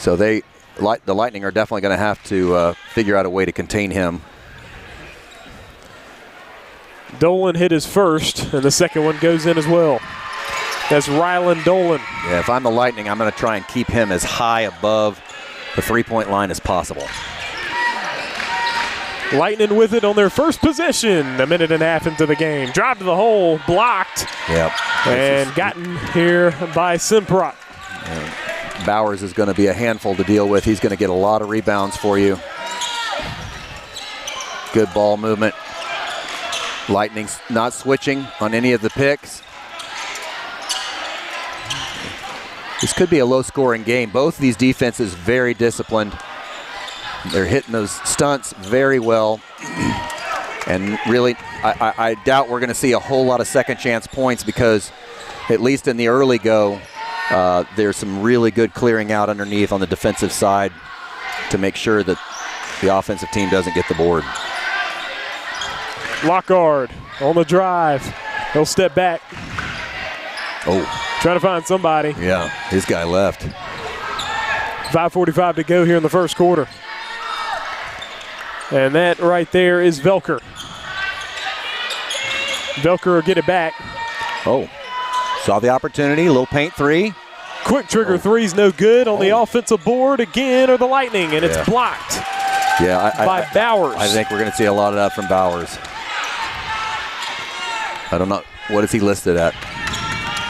So the Lightning are definitely going to have to figure out a way to contain him. Dolan hit his first, and the second one goes in as well. That's Rylan Dolan. Yeah, if I'm the Lightning, I'm going to try and keep him as high above the three-point line as possible. Lightning with it on their first possession, a minute and a half into the game. Drive to the hole, blocked. Yep. And gotten here by Simprot. Bowers is going to be a handful to deal with. He's going to get a lot of rebounds for you. Good ball movement. Lightning's not switching on any of the picks. This could be a low-scoring game. Both of these defenses very disciplined. They're hitting those stunts very well. And really, I doubt we're going to see a whole lot of second-chance points because, at least in the early go, there's some really good clearing out underneath on the defensive side to make sure that the offensive team doesn't get the board. Lockhart on the drive. He'll step back. Oh. Trying to find somebody. Yeah, his guy left. 5:45 to go here in the first quarter. And that right there is Velker. Velker will get it back. Oh, saw the opportunity, little paint three. Quick trigger three's no good on the offensive board again, or the Lightning, and it's blocked by Bowers. I think we're going to see a lot of that from Bowers. I don't know. What is he listed at?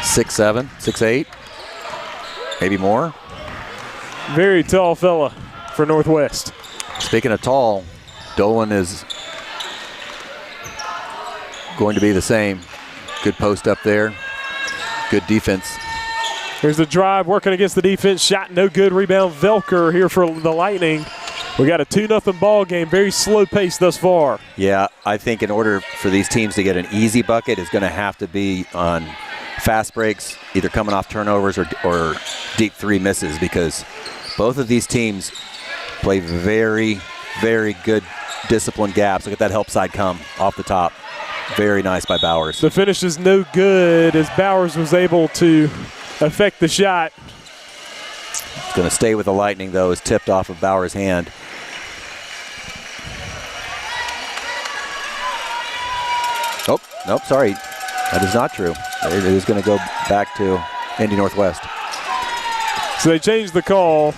6'7", 6'8", maybe more. Very tall fella for Northwest. Speaking of tall, Dolan is going to be the same. Good post up there. Good defense. Here's the drive working against the defense. Shot no good. Rebound Velker here for the Lightning. We got a 2-0 ball game. Very slow pace thus far. Yeah, I think in order for these teams to get an easy bucket, it's going to have to be on fast breaks, either coming off turnovers or deep three misses, because both of these teams play very, very good disciplined gaps. Look at that help side come off the top. Very nice by Bowers. The finish is no good as Bowers was able to affect the shot. It's going to stay with the Lightning, though. It's tipped off of Bowers' hand. Oh, nope, sorry. That is not true. It is going to go back to Indy Northwest. So they changed the call.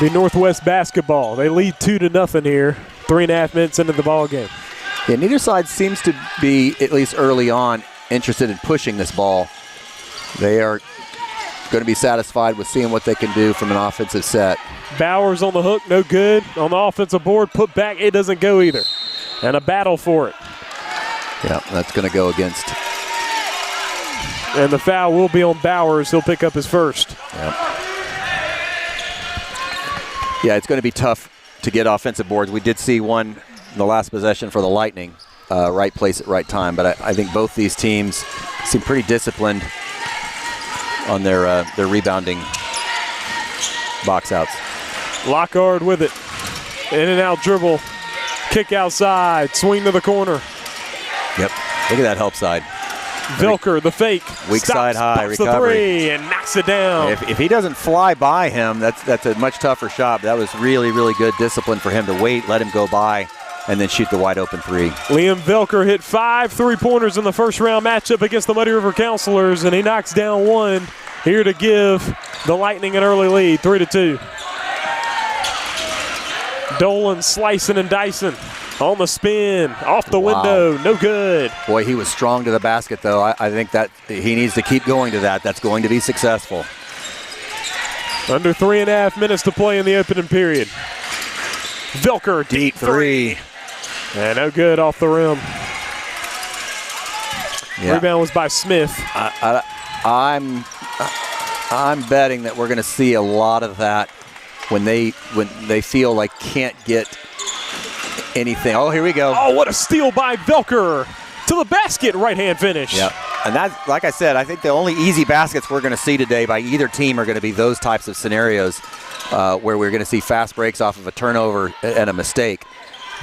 The Northwest basketball. They lead 2-0 here. 3.5 minutes into the ball game. Yeah, neither side seems to be, at least early on, interested in pushing this ball. They are going to be satisfied with seeing what they can do from an offensive set. Bowers on the hook, no good. On the offensive board, put back, it doesn't go either. And a battle for it. Yeah, that's going to go against. And the foul will be on Bowers. He'll pick up his first. Yep. Yeah, it's going to be tough to get offensive boards. We did see one in the last possession for the Lightning. Right place at right time. But I think both these teams seem pretty disciplined on their rebounding box outs. Lockhart with it. In and out dribble. Kick outside. Swing to the corner. Yep. Look at that help side. Velker, the fake. Weak side high recovery. The three and knocks it down. If he doesn't fly by him, that's a much tougher shot. That was really, really good discipline for him to wait, let him go by, and then shoot the wide open three. Liam Velker hit 5 3-pointers in the first round matchup against the Muddy River Counselors, and he knocks down one here to give the Lightning an early lead, 3-2. Dolan slicing and dicing. On the spin, off the window, no good. Boy, he was strong to the basket, though. I think that he needs to keep going to that. That's going to be successful. Under 3.5 minutes to play in the opening period. Velker, deep three. And no good off the rim. Yeah. Rebound was by Smith. I'm betting that we're going to see a lot of that when they feel like can't get anything. Oh, here we go. Oh, what a steal by Velker to the basket, right-hand finish. Yeah, and that's, like I said, I think the only easy baskets we're going to see today by either team are going to be those types of scenarios where we're going to see fast breaks off of a turnover and a mistake.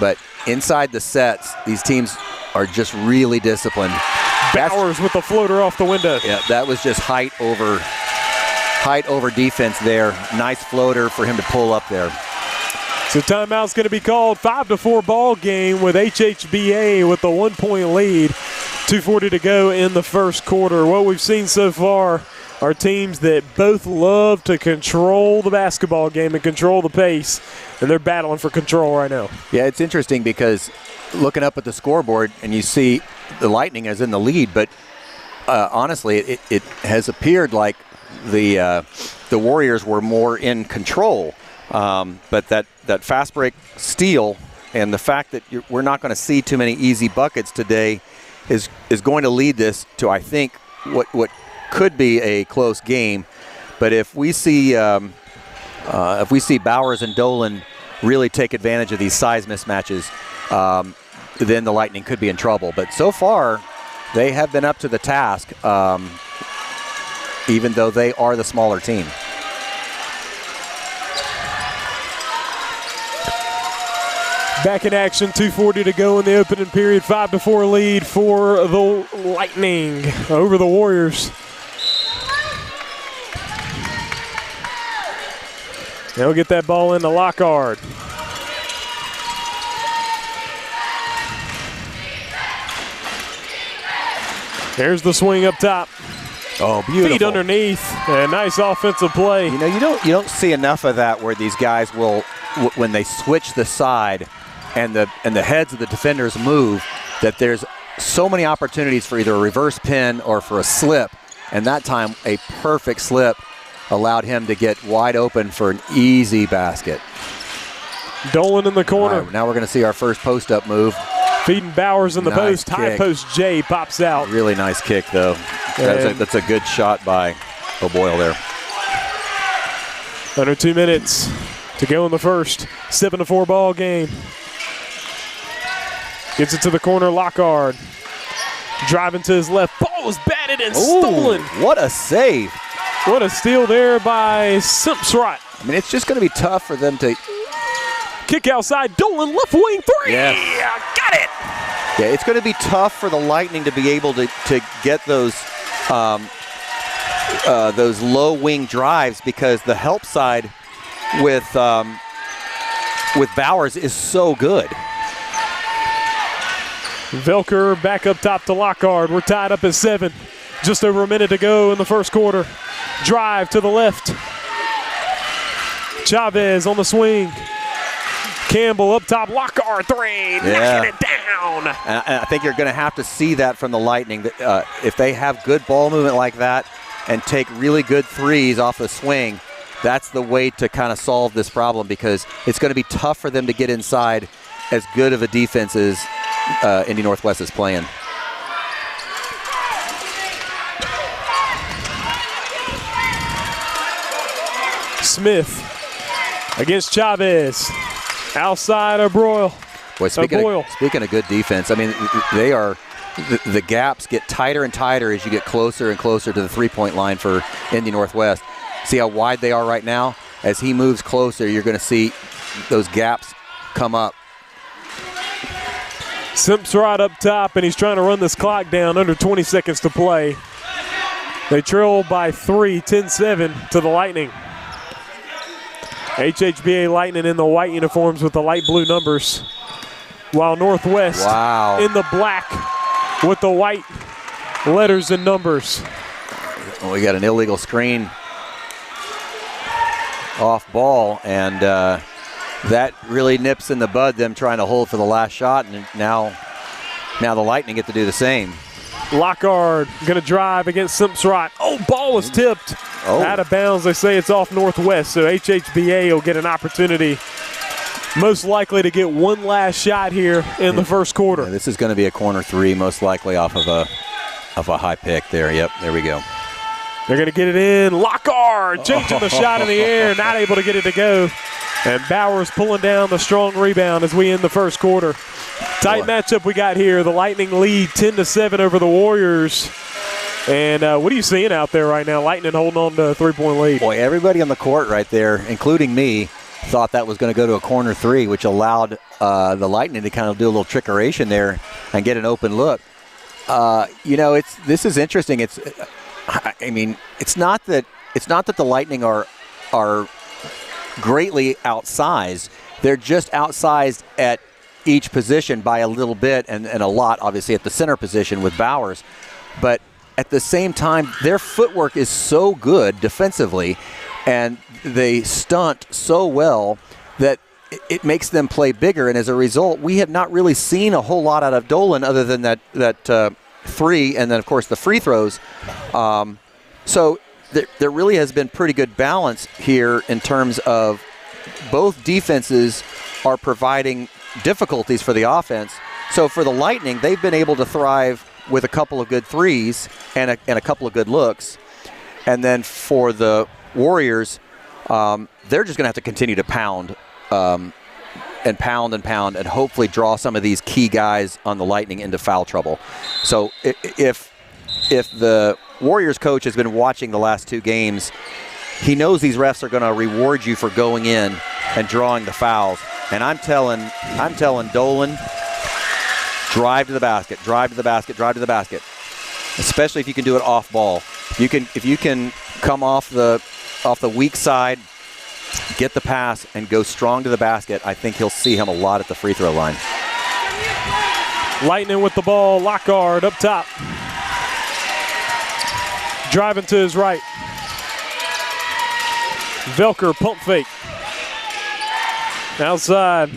But inside the sets, these teams are just really disciplined. Bowers with the floater off the window. Yeah, that was just height over height over defense there. Nice floater for him to pull up there. So timeout's going to be called. 5-4 ball game with HHBA with the 1-point lead. 2:40 to go in the first quarter. What we've seen so far are teams that both love to control the basketball game and control the pace, and they're battling for control right now. Yeah, it's interesting because looking up at the scoreboard and you see the Lightning is in the lead, but honestly, it has appeared like the Warriors were more in control. But that fast break steal and the fact that we're not going to see too many easy buckets today is going to lead this to, I think, what could be a close game. But if we see Bowers and Dolan really take advantage of these size mismatches, then the Lightning could be in trouble. But so far, they have been up to the task, even though they are the smaller team. Back in action, 2:40 to go in the opening period. 5-4 lead for the Lightning over the Warriors. They'll get that ball into Lockhart. There's the swing up top. Oh, beautiful. Feet underneath. A nice offensive play. You know, you don't see enough of that where these guys will, when they switch the side and the heads of the defenders move, that there's so many opportunities for either a reverse pin or for a slip. And that time, a perfect slip allowed him to get wide open for an easy basket. Dolan in the corner. Right, now we're going to see our first post-up move. Feeding Bowers in the Nice post. High kick. post J pops out. Really nice kick, though. That's a good shot by O'Boyle there. Under 2 minutes to go in the first. 7-4 ball game. Gets it to the corner, Lockhart. Driving to his left. Ball was batted and stolen. What a save. What a steal there by Simpsrott. I mean, it's just going to be tough for them to... Kick outside, Dolan, left wing three. Yes. Got it. Yeah, it's going to be tough for the Lightning to be able to get those low wing drives because the help side with Bowers is so good. Velker back up top to Lockhart. We're tied up at 7. Just over a minute to go in the first quarter. Drive to the left. Chavez on the swing. Campbell up top, Lockhart three, knocking it down. And I think you're going to have to see that from the Lightning. If they have good ball movement like that and take really good threes off the swing, that's the way to kind of solve this problem because it's going to be tough for them to get inside as good of a defense as Indy Northwest is playing. Smith against Chavez. Outside of Broyle. Boy, speaking of good defense, I mean, the gaps get tighter and tighter as you get closer and closer to the three-point line for Indy Northwest. See how wide they are right now? As he moves closer, you're going to see those gaps come up. Simpsrott up top, and he's trying to run this clock down. Under 20 seconds to play. They trail by 3, 10-7 to the Lightning. HHBA Lightning in the white uniforms with the light blue numbers, while Northwest in the black with the white letters and numbers. Well, we got an illegal screen off ball, and that really nips in the bud them trying to hold for the last shot, and now the Lightning get to do the same. Lockhart going to drive against Simpsrott. Oh, ball was tipped out of bounds. They say it's off Northwest, so HHBA will get an opportunity, most likely to get one last shot here in the first quarter. Yeah, this is going to be a corner three, most likely off of a high pick there. Yep, there we go. They're going to get it in. Lockhart changing the shot in the air, not able to get it to go. And Bowers pulling down the strong rebound as we end the first quarter. Tight matchup we got here. The Lightning lead 10-7 over the Warriors. And what are you seeing out there right now? Lightning holding on to a 3-point lead. Boy, everybody on the court right there, including me, thought that was going to go to a corner three, which allowed the Lightning to kind of do a little trickeration there and get an open look. This is interesting. It's not that it's not that the Lightning are greatly outsized. They're just outsized at each position by a little bit and a lot, obviously, at the center position with Bowers. But at the same time, their footwork is so good defensively, and they stunt so well that it makes them play bigger. And as a result, we have not really seen a whole lot out of Dolan other than that 3, and then, of course, the free throws. So there really has been pretty good balance here in terms of both defenses are providing difficulties for the offense. So for the Lightning, they've been able to thrive with a couple of good threes and a couple of good looks. And then for the Warriors, they're just going to have to continue to pound and hopefully draw some of these key guys on the Lightning into foul trouble. So if the Warriors coach has been watching the last 2 games, he knows these refs are going to reward you for going in and drawing the fouls. And I'm telling Dolan, drive to the basket, drive to the basket, drive to the basket. Especially if you can do it off ball. If you can come off the weak side, get the pass, and go strong to the basket, I think he'll see him a lot at the free throw line. Lightning with the ball, Lockhart up top. Driving to his right. Velker pump fake. Outside.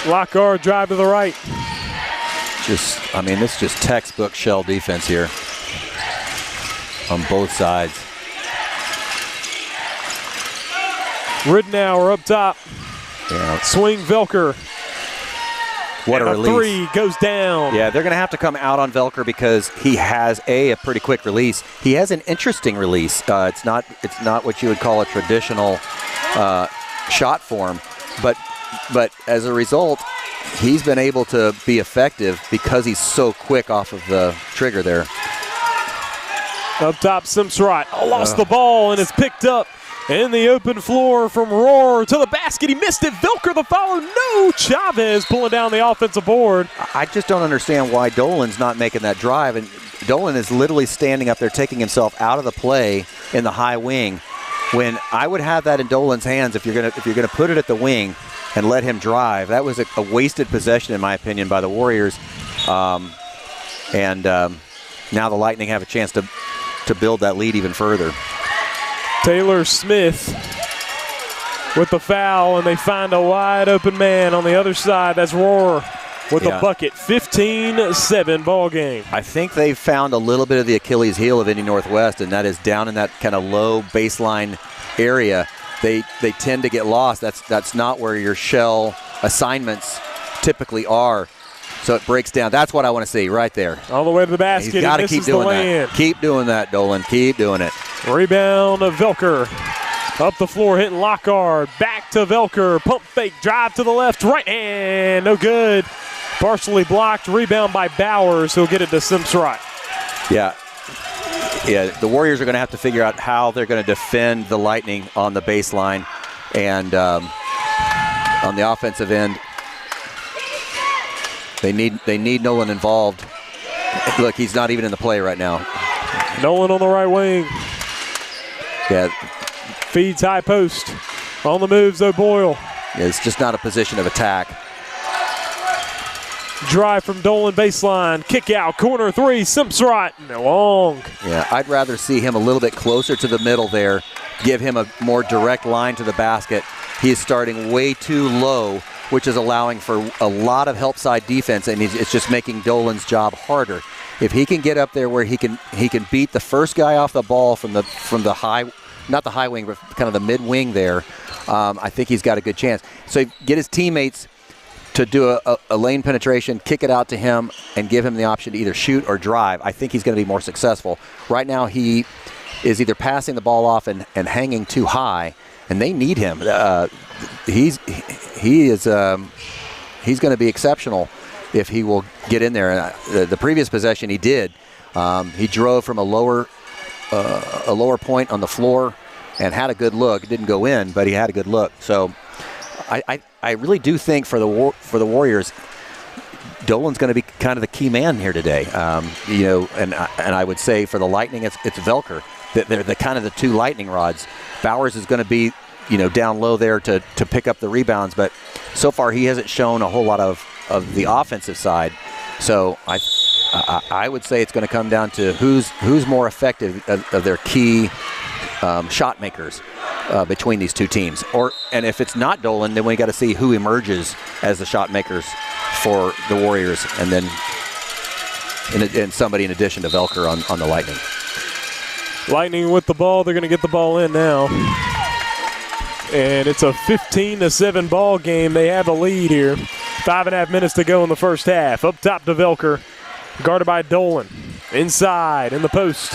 Lockhart drive to the right. This is just textbook shell defense here on both sides. Ridenour up top. Yeah. Swing Velker. What and a release. 3 goes down. Yeah, they're going to have to come out on Velker because he has a pretty quick release. He has an interesting release. It's not what you would call a traditional shot form, but as a result, he's been able to be effective because he's so quick off of the trigger there. Up top, Simsrott lost the ball, and it's picked up in the open floor from Rohr to the basket. He missed it. Velker the follow. No, Chavez pulling down the offensive board. I just don't understand why Dolan's not making that drive. And Dolan is literally standing up there taking himself out of the play in the high wing. When I would have that in Dolan's hands if you're gonna put it at the wing and let him drive. That was a wasted possession in my opinion by the Warriors. Now the Lightning have a chance to build that lead even further. Taylor Smith with the foul, and they find a wide open man on the other side. That's Rohr with the bucket. 15-7 ball game. I think they've found a little bit of the Achilles heel of Indy Northwest, and that is down in that kind of low baseline area. They tend to get lost. That's not where your shell assignments typically are. So it breaks down. That's what I want to see right there. All the way to the basket. He's got to keep doing that. Keep doing that, Dolan. Keep doing it. Rebound of Velker. Up the floor, hitting Lockhart. Back to Velker. Pump fake. Drive to the left. Right hand. No good. Partially blocked. Rebound by Bowers. He'll get it to Simsrott. Yeah. The Warriors are going to have to figure out how they're going to defend the Lightning on the baseline. And on the offensive end, they need Nolan involved. Look, he's not even in the play right now. Nolan on the right wing. Yeah. Feeds high post. On the moves, O'Boyle. Yeah, it's just not a position of attack. Drive from Dolan baseline. Kick out. Corner 3. Simsrott. Long. Yeah, I'd rather see him a little bit closer to the middle there. Give him a more direct line to the basket. He is starting way too low, which is allowing for a lot of help side defense, and it's just making Dolan's job harder. If he can get up there where he can beat the first guy off the ball from the high, not the high wing, but kind of the mid wing there, I think he's got a good chance. So get his teammates to do a lane penetration, kick it out to him, and give him the option to either shoot or drive. I think he's going to be more successful. Right now he is either passing the ball off and hanging too high, and they need him. He's going to be exceptional if he will get in there. The previous possession he did. He drove from a lower point on the floor and had a good look. It didn't go in, but he had a good look. So I really do think for the Warriors, Dolan's going to be kind of the key man here today. And I would say for the Lightning, it's Velker. They're the kind of the two lightning rods. Bowers is going to be, down low there to pick up the rebounds, but so far he hasn't shown a whole lot of the offensive side. So I would say it's going to come down to who's more effective of their key shot makers between these two teams. And if it's not Dolan, then we got to see who emerges as the shot makers for the Warriors, and then and somebody in addition to Velker on the Lightning. Lightning with the ball. They're going to get the ball in now. And it's a 15-7 ball game. They have a lead here. 5.5 minutes to go in the first half. Up top to Velker. Guarded by Dolan. Inside in the post.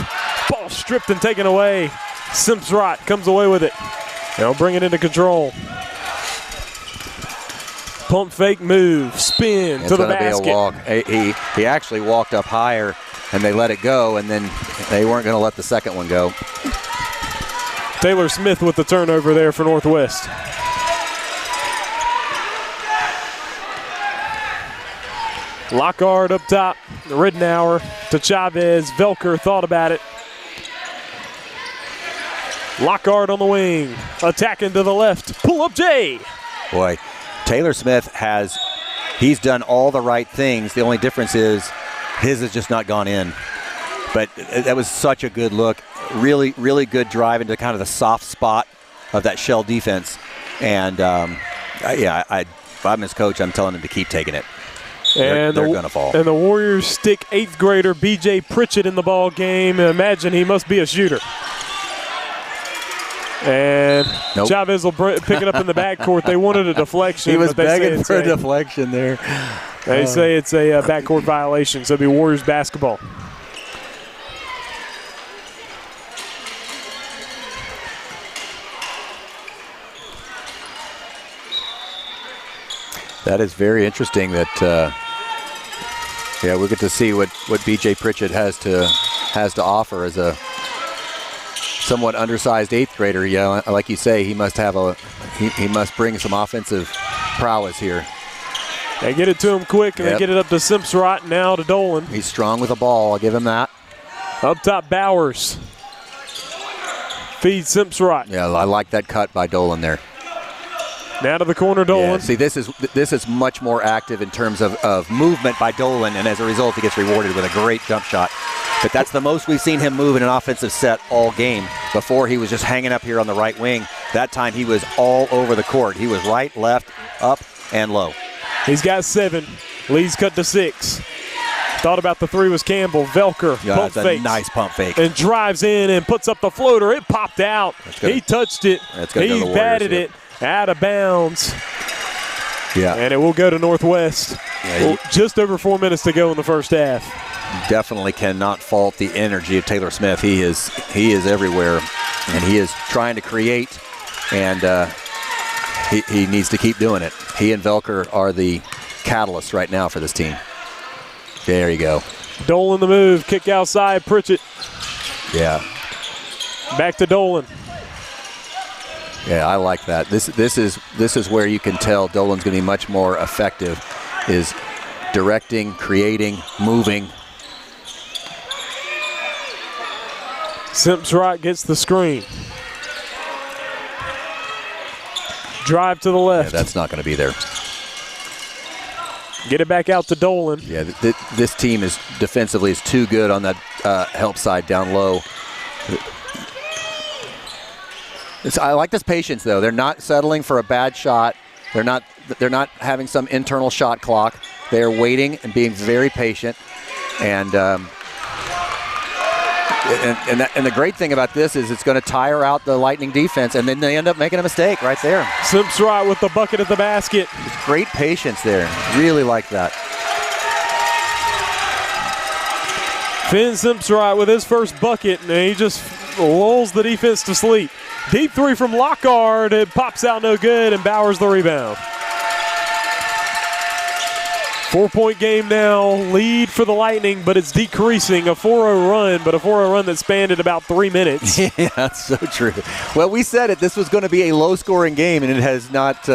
Ball stripped and taken away. Simpsrott comes away with it. They'll bring it into control. Pump fake move. Spin to the basket. Be a walk. He actually walked up higher, and they let it go, and then they weren't going to let the second one go. Taylor Smith with the turnover there for Northwest. Lockhart up top. Ridenour to Chavez. Velker thought about it. Lockhart on the wing. Attacking to the left. Pull up J. Boy, Taylor Smith he's done all the right things. The only difference is his has just not gone in. But that was such a good look. Really, really good drive into kind of the soft spot of that shell defense. And, if I'm his coach, I'm telling him to keep taking it. They're going to fall. And the Warriors stick 8th grader B.J. Pritchett in the ball game. Imagine he must be a shooter. And nope. Chavez will pick it up in the backcourt. They wanted a deflection. He was begging for a deflection there. They say it's a backcourt violation, so it'll be Warriors basketball. That is very interesting that, we'll get to see what B.J. Pritchett has to offer as a somewhat undersized 8th grader. Yeah, like you say, he must bring some offensive prowess here. They get it to him quick, and they get it up to Simpsrott, now to Dolan. He's strong with the ball. I'll give him that. Up top, Bowers. Feeds Simpsrott. Yeah, I like that cut by Dolan there. Now to the corner, Dolan. Yeah, see, this is much more active in terms of movement by Dolan, and as a result, he gets rewarded with a great jump shot. But that's the most we've seen him move in an offensive set all game. Before, he was just hanging up here on the right wing. That time, he was all over the court. He was right, left, up, and low. He's got 7. Lee's cut to 6. Thought about the 3 was Campbell. Velker, pump fake. Nice pump fake. And drives in and puts up the floater. It popped out. He touched it. He batted it out of bounds. Yeah. And it will go to Northwest. Yeah, just over 4 minutes to go in the first half. Definitely cannot fault the energy of Taylor Smith. He is everywhere, and he is trying to create, and he needs to keep doing it. He and Velker are the catalysts right now for this team. There you go. Dolan the move, kick outside, Pritchett. Yeah. Back to Dolan. Yeah, I like that. This is where you can tell Dolan's going to be much more effective, is directing, creating, moving. Simpsrott gets the screen. Drive to the left. Yeah, that's not going to be there. Get it back out to Dolan. Yeah, this team is defensively is too good on that help side down low. I like this patience, though. They're not settling for a bad shot. They're not having some internal shot clock. They are waiting and being very patient. And the great thing about this is it's going to tire out the Lightning defense, and then they end up making a mistake right there. Simpsrott with the bucket at the basket. It's great patience there. Really like that. Finn Simpsrott with his first bucket, and he just lulls the defense to sleep. Deep 3 from Lockhart. It pops out no good, and Bowers the rebound. 4-point game now, lead for the Lightning, but it's decreasing. A 4-0 run, but a 4-0 run that spanned at about 3 minutes. Yeah, that's so true. Well, we said it. This was going to be a low-scoring game, and it has not.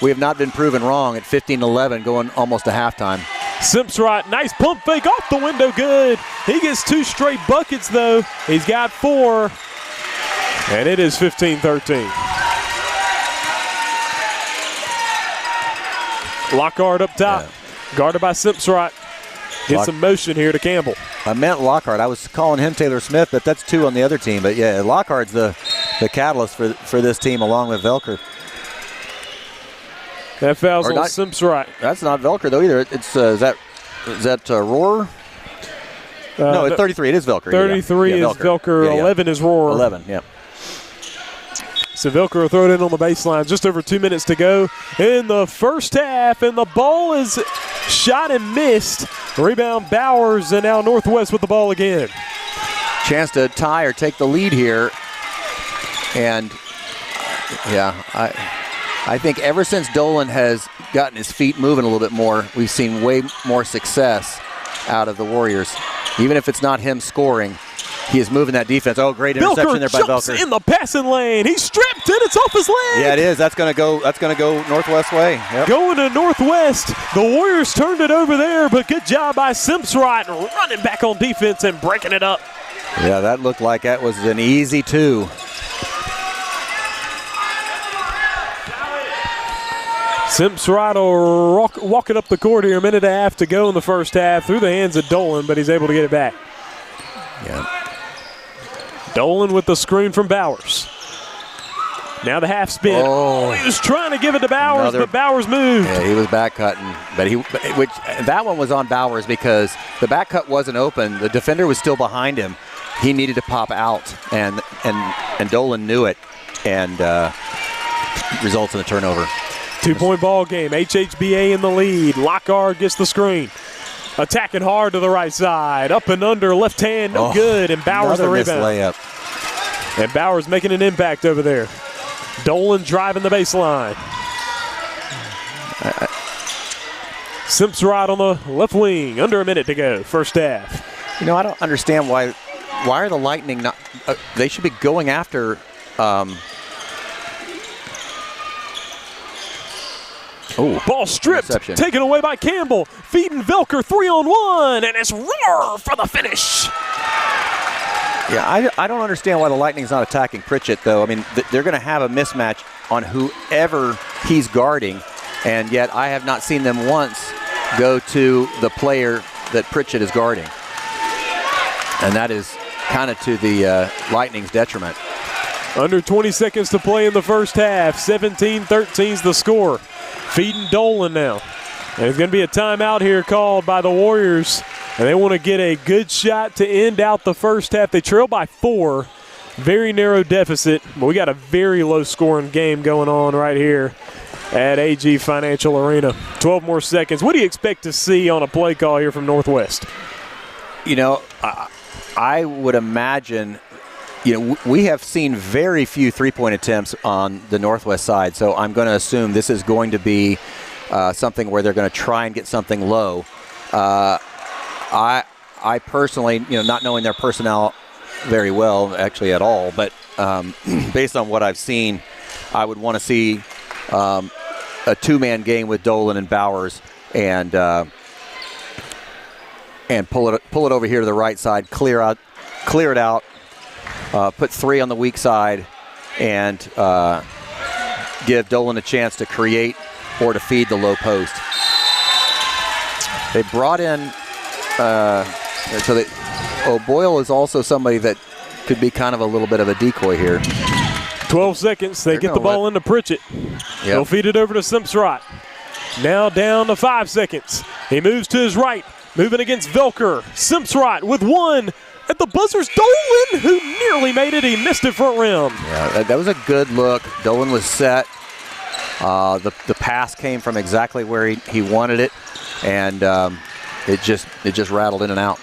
We have not been proven wrong at 15-11, going almost to halftime. Simpsrott, nice pump fake off the window, good. He gets 2 straight buckets, though. He's got 4, and it is 15-13. Lockhart up top, guarded by Simpsrott. Get some motion here to Campbell. I meant Lockhart. I was calling him Taylor Smith, but that's 2 on the other team. But, yeah, Lockhart's the catalyst for this team along with Velker. That foul's on Simpsrott. That's not Velker, though, either. It's is that Rohr? No, it's 33. It is Velker. 33 is Velker. 11 is Rohr. 11, yeah. So Velker will throw it in on the baseline. Just over 2 minutes to go in the first half, and the ball is shot and missed. Rebound Bowers, and now Northwest with the ball again. Chance to tie or take the lead here. And, yeah, I think ever since Dolan has gotten his feet moving a little bit more, we've seen way more success out of the Warriors. Even if it's not him scoring, he is moving that defense. Oh, great interception there by Velker. In the passing lane. He's stripped, and it's off his leg. Yeah, it is. That's going to go Northwest way. Yep. Going to Northwest. The Warriors turned it over there, but good job by Simpsrott running back on defense and breaking it up. Yeah, that looked like that was an easy 2. Simpsrott will walk it up the court here. A minute and a half to go in the first half through the hands of Dolan, but he's able to get it back. Yeah. Dolan with the screen from Bowers. Now the half spin. Oh, he was trying to give it to Bowers, but Bowers moved. Yeah, he was back cutting, but that one was on Bowers because the back cut wasn't open. The defender was still behind him. He needed to pop out, and Dolan knew it, and results in a turnover. 2-point ball game. HHBA in the lead. Lockhart gets the screen. Attacking hard to the right side. Up and under, left hand, no good. And Bowers the rebound. Layup. And Bowers making an impact over there. Dolan driving the baseline. Simpsrott on the left wing. Under a minute to go. First half. You know, I don't understand why are the Lightning not they should be going after ball stripped, taken away by Campbell. Feeding Velker 3-on-1, and it's Rohr for the finish. Yeah, I don't understand why the Lightning's not attacking Pritchett, though. I mean, they're going to have a mismatch on whoever he's guarding, and yet I have not seen them once go to the player that Pritchett is guarding. And that is kind of to the Lightning's detriment. Under 20 seconds to play in the first half. 17-13 is the score. Feeding Dolan now. And it's going to be a timeout here called by the Warriors. And they want to get a good shot to end out the first half. They trail by 4. Very narrow deficit. But we got a very low-scoring game going on right here at AG Financial Arena. 12 more seconds. What do you expect to see on a play call here from Northwest? You know, I would imagine, we have seen very few three-point attempts on the Northwest side, so I'm going to assume this is going to be something where they're going to try and get something low. I personally, not knowing their personnel very well, actually at all, but based on what I've seen, I would want to see a two-man game with Dolan and Bowers and pull it over here to the right side, clear it out, put 3 on the weak side, and give Dolan a chance to create or to feed the low post. They brought in Boyle is also somebody that could be kind of a little bit of a decoy here. 12 seconds. They get the ball into Pritchett. Yep. They'll feed it over to Simpsrott. Now down to 5 seconds. He moves to his right, moving against Velker. Simpsrott with 1 at the buzzer's Dolan, who nearly made it. He missed it front rim. Yeah, that was a good look. Dolan was set. The pass came from exactly where he wanted it, and it just rattled in and out.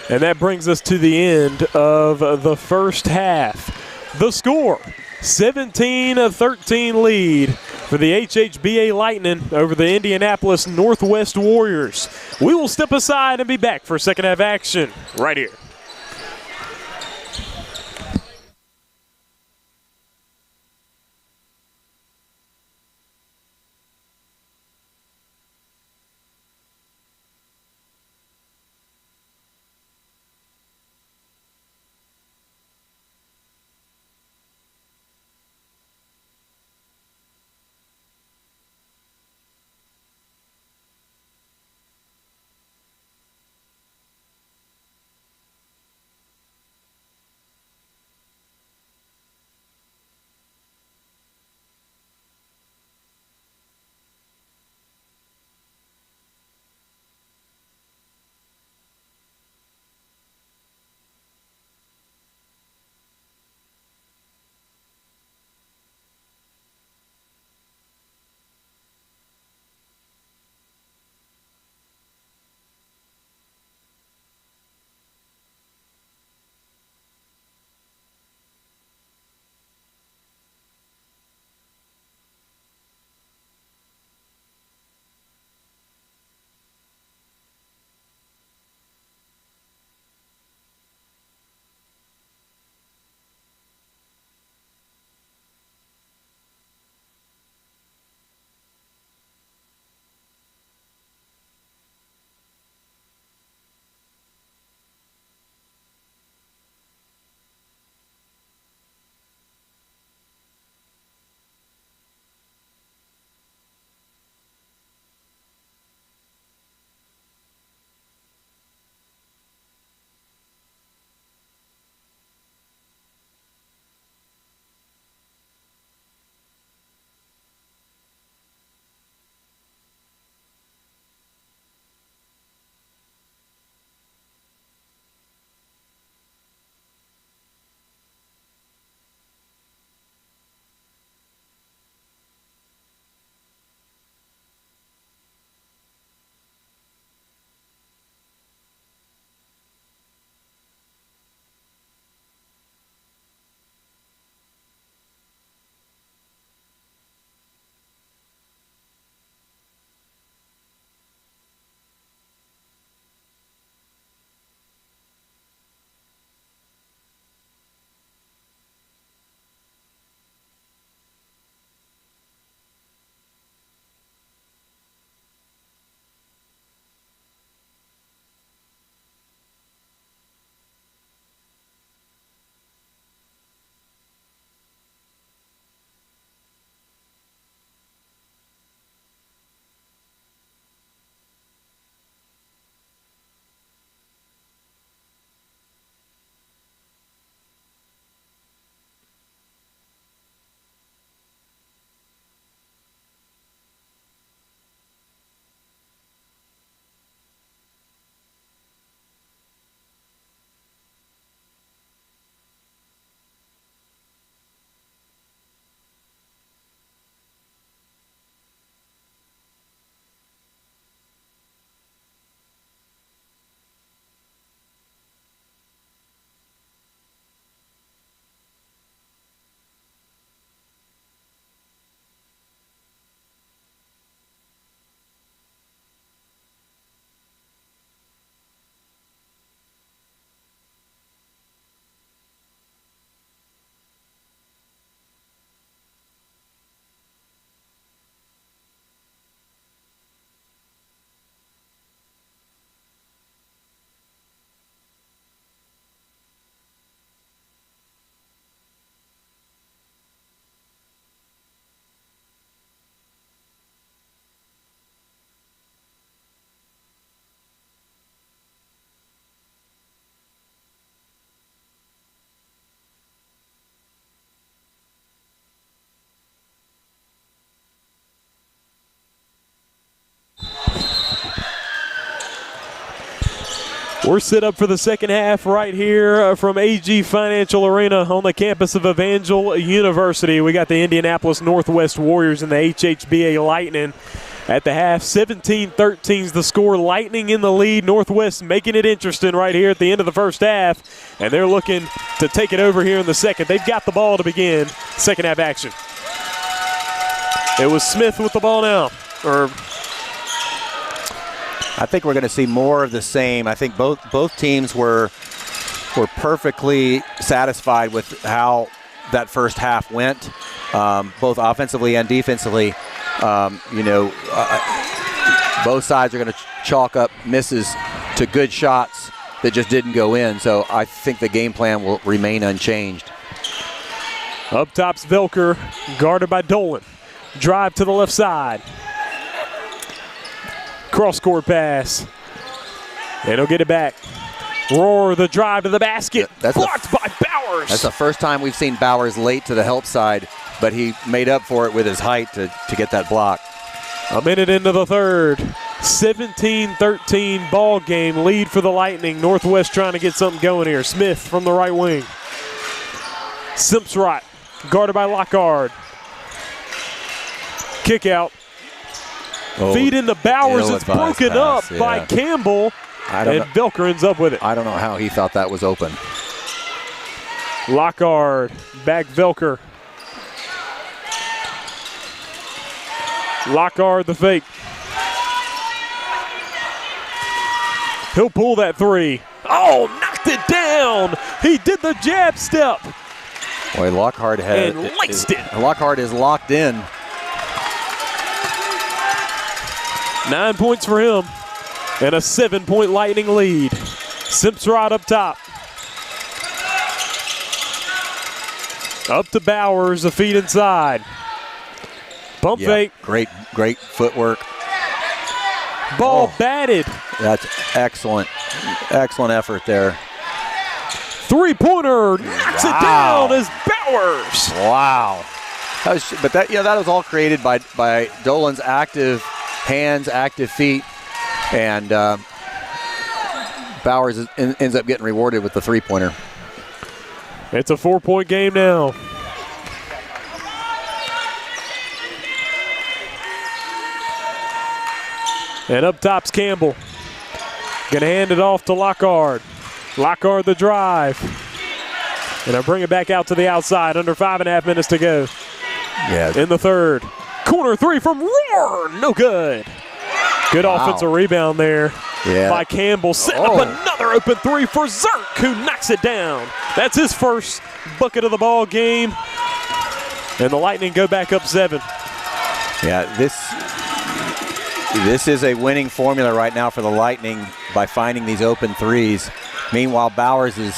And that brings us to the end of the first half. The score, 17-13 lead for the HHBA Lightning over the Indianapolis Northwest Warriors. We will step aside and be back for second half action right here. We're set up for the second half right here from AG Financial Arena on the campus of Evangel University. We got the Indianapolis Northwest Warriors and the HHBA Lightning at the half. 17-13 is the score. Lightning in the lead. Northwest making it interesting right here at the end of the first half, and they're looking to take it over here in the second. They've got the ball to begin second half action. It was Smith with the ball now. I think we're going to see more of the same. I think both teams were perfectly satisfied with how that first half went, both offensively and defensively. Both sides are going to chalk up misses to good shots that just didn't go in. So I think the game plan will remain unchanged. Up top's Velker, guarded by Dolan. Drive to the left side. Cross-court pass. And he'll get it back. Roar, the drive to the basket. That's blocked by Bowers. That's the first time we've seen Bowers late to the help side, but he made up for it with his height to get that block. A minute into the third. 17-13 ball game. Lead for the Lightning. Northwest trying to get something going here. Smith from the right wing. Simpsrott, guarded by Lockhart. Kick out. Feed into Bowers. It's broken up by Campbell, and Velker ends up with it. I don't know how he thought that was open. Lockhart, back Velker. Lockhart the fake. He'll pull that three. Oh, knocked it down. He did the jab step. Boy, Lockhart Lockhart is locked in. 9 points for him and a 7-point Lightning lead. Simpsrott up top. Up to Bowers, a feed inside. Pump fake. Great footwork. Ball batted. That's excellent. Excellent effort there. Three-pointer knocks it down as Bowers. Wow. That was all created by Dolan's active hands, active feet, and Bowers ends up getting rewarded with the three-pointer. It's a 4-point game now. And up top's Campbell. Gonna hand it off to Lockhart. Lockhart the drive. And I bring it back out to the outside. Under 5.5 minutes to go. Yeah. In the third. Corner three from Roar. No good. Good offensive rebound there by Campbell. Setting up another open three for Zerk, who knocks it down. That's his first bucket of the ball game. And the Lightning go back up 7. Yeah, this is a winning formula right now for the Lightning by finding these open threes. Meanwhile, Bowers is,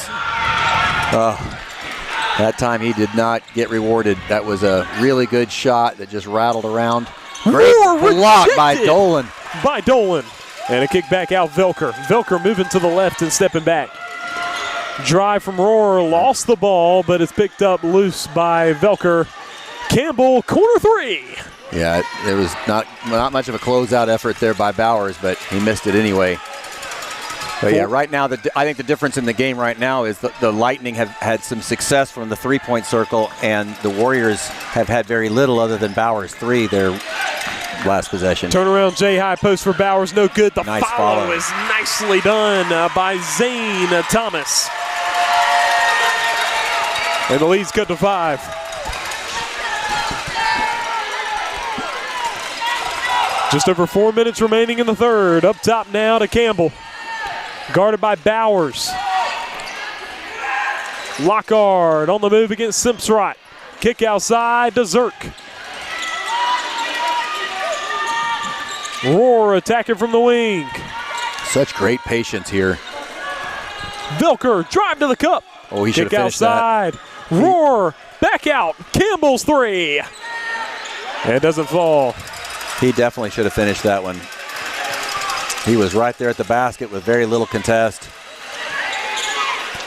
that time he did not get rewarded. That was a really good shot that just rattled around. Great block by Dolan. And a kick back out Velker. Velker moving to the left and stepping back. Drive from Roar, lost the ball, but it's picked up loose by Velker. Campbell, corner three. Yeah, it was not much of a closeout effort there by Bowers, but he missed it anyway. But yeah, right now, I think the difference in the game right now is the Lightning have had some success from the three-point circle, and the Warriors have had very little other than Bowers' three their last possession. Turnaround J high post for Bowers, no good. The nice follow is nicely done by Zane Thomas. And the lead's cut to 5. Just over 4 minutes remaining in the third. Up top now to Campbell. Guarded by Bowers. Lockhart on the move against Simpsrott. Kick outside to Zerk. Roar attacking from the wing. Such great patience here. Velker, drive to the cup. Oh, he should have finished outside. That. Roar, back out. Campbell's three. And it doesn't fall. He definitely should have finished that one. He was right there at the basket with very little contest.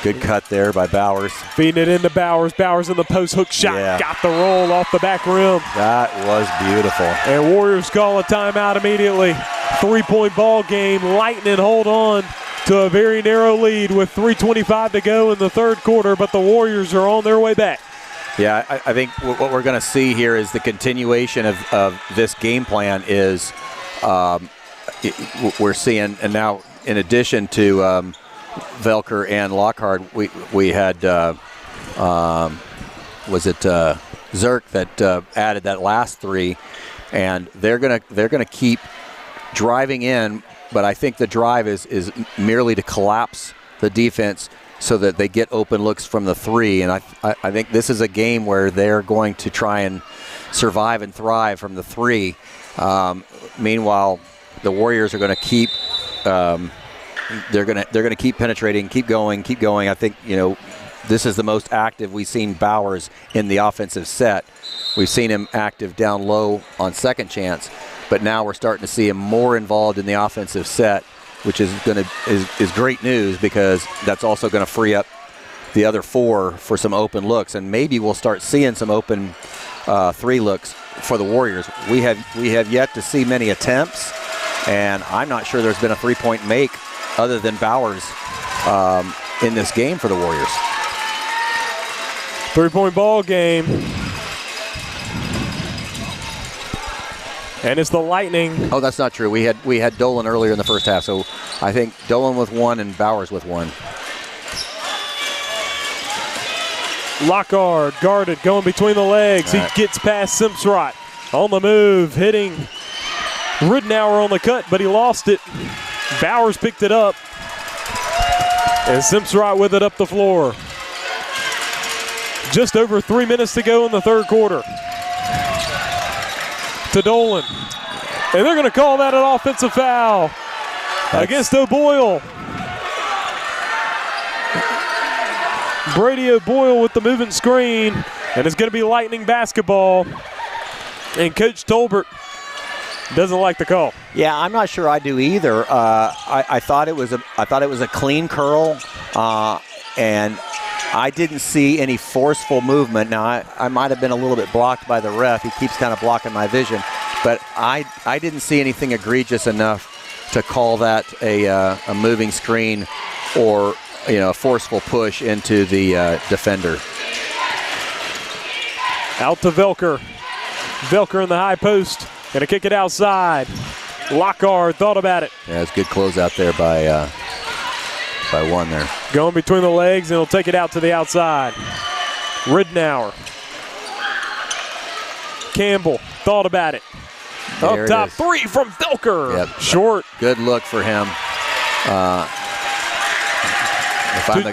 Good cut there by Bowers. Feeding it into Bowers. Bowers in the post hook shot. Yeah. Got the roll off the back rim. That was beautiful. And Warriors call a timeout immediately. 3-point ball game. Lightning hold on to a very narrow lead with 3:25 to go in the third quarter, but the Warriors are on their way back. Yeah, I think what we're going to see here is the continuation of this game plan is we're seeing, and now in addition to Velker and Lockhart, we had Zerk that added that last three, and they're gonna keep driving in, but I think the drive is merely to collapse the defense so that they get open looks from the three, and I think this is a game where they're going to try and survive and thrive from the three. Meanwhile, the Warriors are going to keep they're going to keep penetrating, keep going. I think this is the most active we've seen Bowers in the offensive set. We've seen him active down low on second chance, but now we're starting to see him more involved in the offensive set, which is great news because that's also going to free up the other four for some open looks, and maybe we'll start seeing some open three looks for the Warriors. We have yet to see many attempts, and I'm not sure there's been a three-point make other than Bowers in this game for the Warriors. Three-point ball game. And it's the Lightning. Oh, that's not true. We had Dolan earlier in the first half, so I think Dolan with one and Bowers with one. Lockhart guarded, going between the legs. He gets past Simpsrott. On the move, hitting Ridnour on the cut, but he lost it. Bowers picked it up. And Simpsrott with it up the floor. Just over 3 minutes to go in the third quarter. To Dolan. And they're going to call that an offensive foul against O'Boyle. Brady O'Boyle with the moving screen, and it's going to be Lightning basketball. And Coach Tolbert doesn't like the call. Yeah, I'm not sure I do either. I thought it was a clean curl, and I didn't see any forceful movement. Now, I might have been a little bit blocked by the ref. He keeps kind of blocking my vision. But I didn't see anything egregious enough to call that a moving screen or a forceful push into the defender. Out to Velker. Velker in the high post. Gonna kick it outside. Lockhart thought about it. Yeah, it's good close out there by one there. Going between the legs, and he'll take it out to the outside. Ridnour. Campbell thought about it. There Up top, three from Velker. Yep. Short. Good look for him.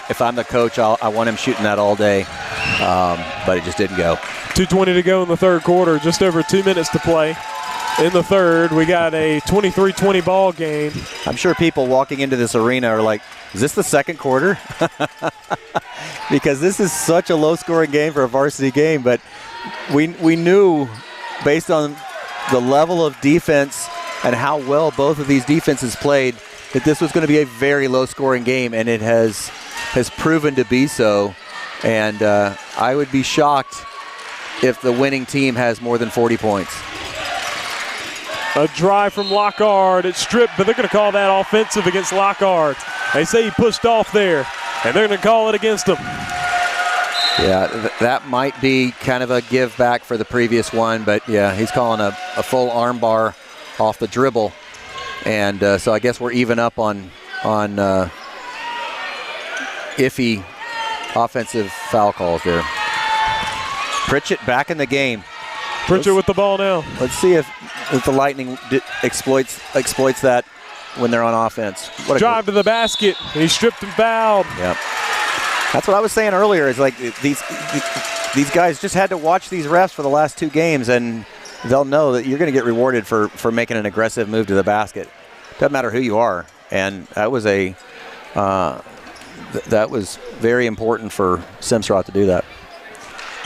If I'm the coach, I want him shooting that all day, but it just didn't go. 2:20 to go in the third quarter. Just over 2 minutes to play. In the third, we got a 23-20 ball game. I'm sure people walking into this arena are like, is this the second quarter? Because this is such a low-scoring game for a varsity game, but we knew based on the level of defense and how well both of these defenses played that this was going to be a very low-scoring game, and it has proven to be so. And I would be shocked if the winning team has more than 40 points. A drive from Lockhart. It's stripped, but they're going to call that offensive against Lockhart. They say he pushed off there, and they're going to call it against him. Yeah, that might be kind of a give back for the previous one, but yeah, he's calling a full arm bar off the dribble. And so I guess we're even up on iffy offensive foul calls there. Pritchett back in the game. Pritchett with the ball now. Let's see if the Lightning exploits that when they're on offense. What drive to the basket. He stripped and fouled. Yep. That's what I was saying earlier. Is like these guys just had to watch these refs for the last two games, and they'll know that you're going to get rewarded for making an aggressive move to the basket. Doesn't matter who you are, and that was that was very important for Simpsrott to do that.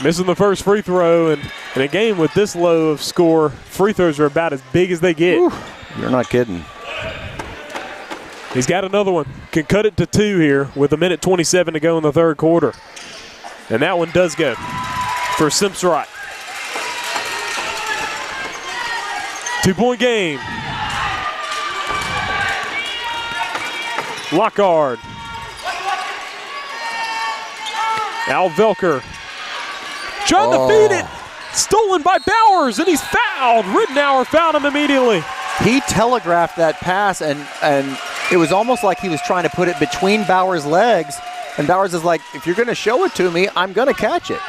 Missing the first free throw, and in a game with this low of score, free throws are about as big as they get. Whew, you're not kidding. He's got another one. Can cut it to 2 here with 1:27 to go in the third quarter. And that one does go for Simpsrott. 2-point game. Lockhart. Al Velker trying to feed it. Stolen by Bowers, and he's fouled. Rittenauer found him immediately. He telegraphed that pass, and it was almost like he was trying to put it between Bowers' legs. And Bowers is like, if you're going to show it to me, I'm going to catch it.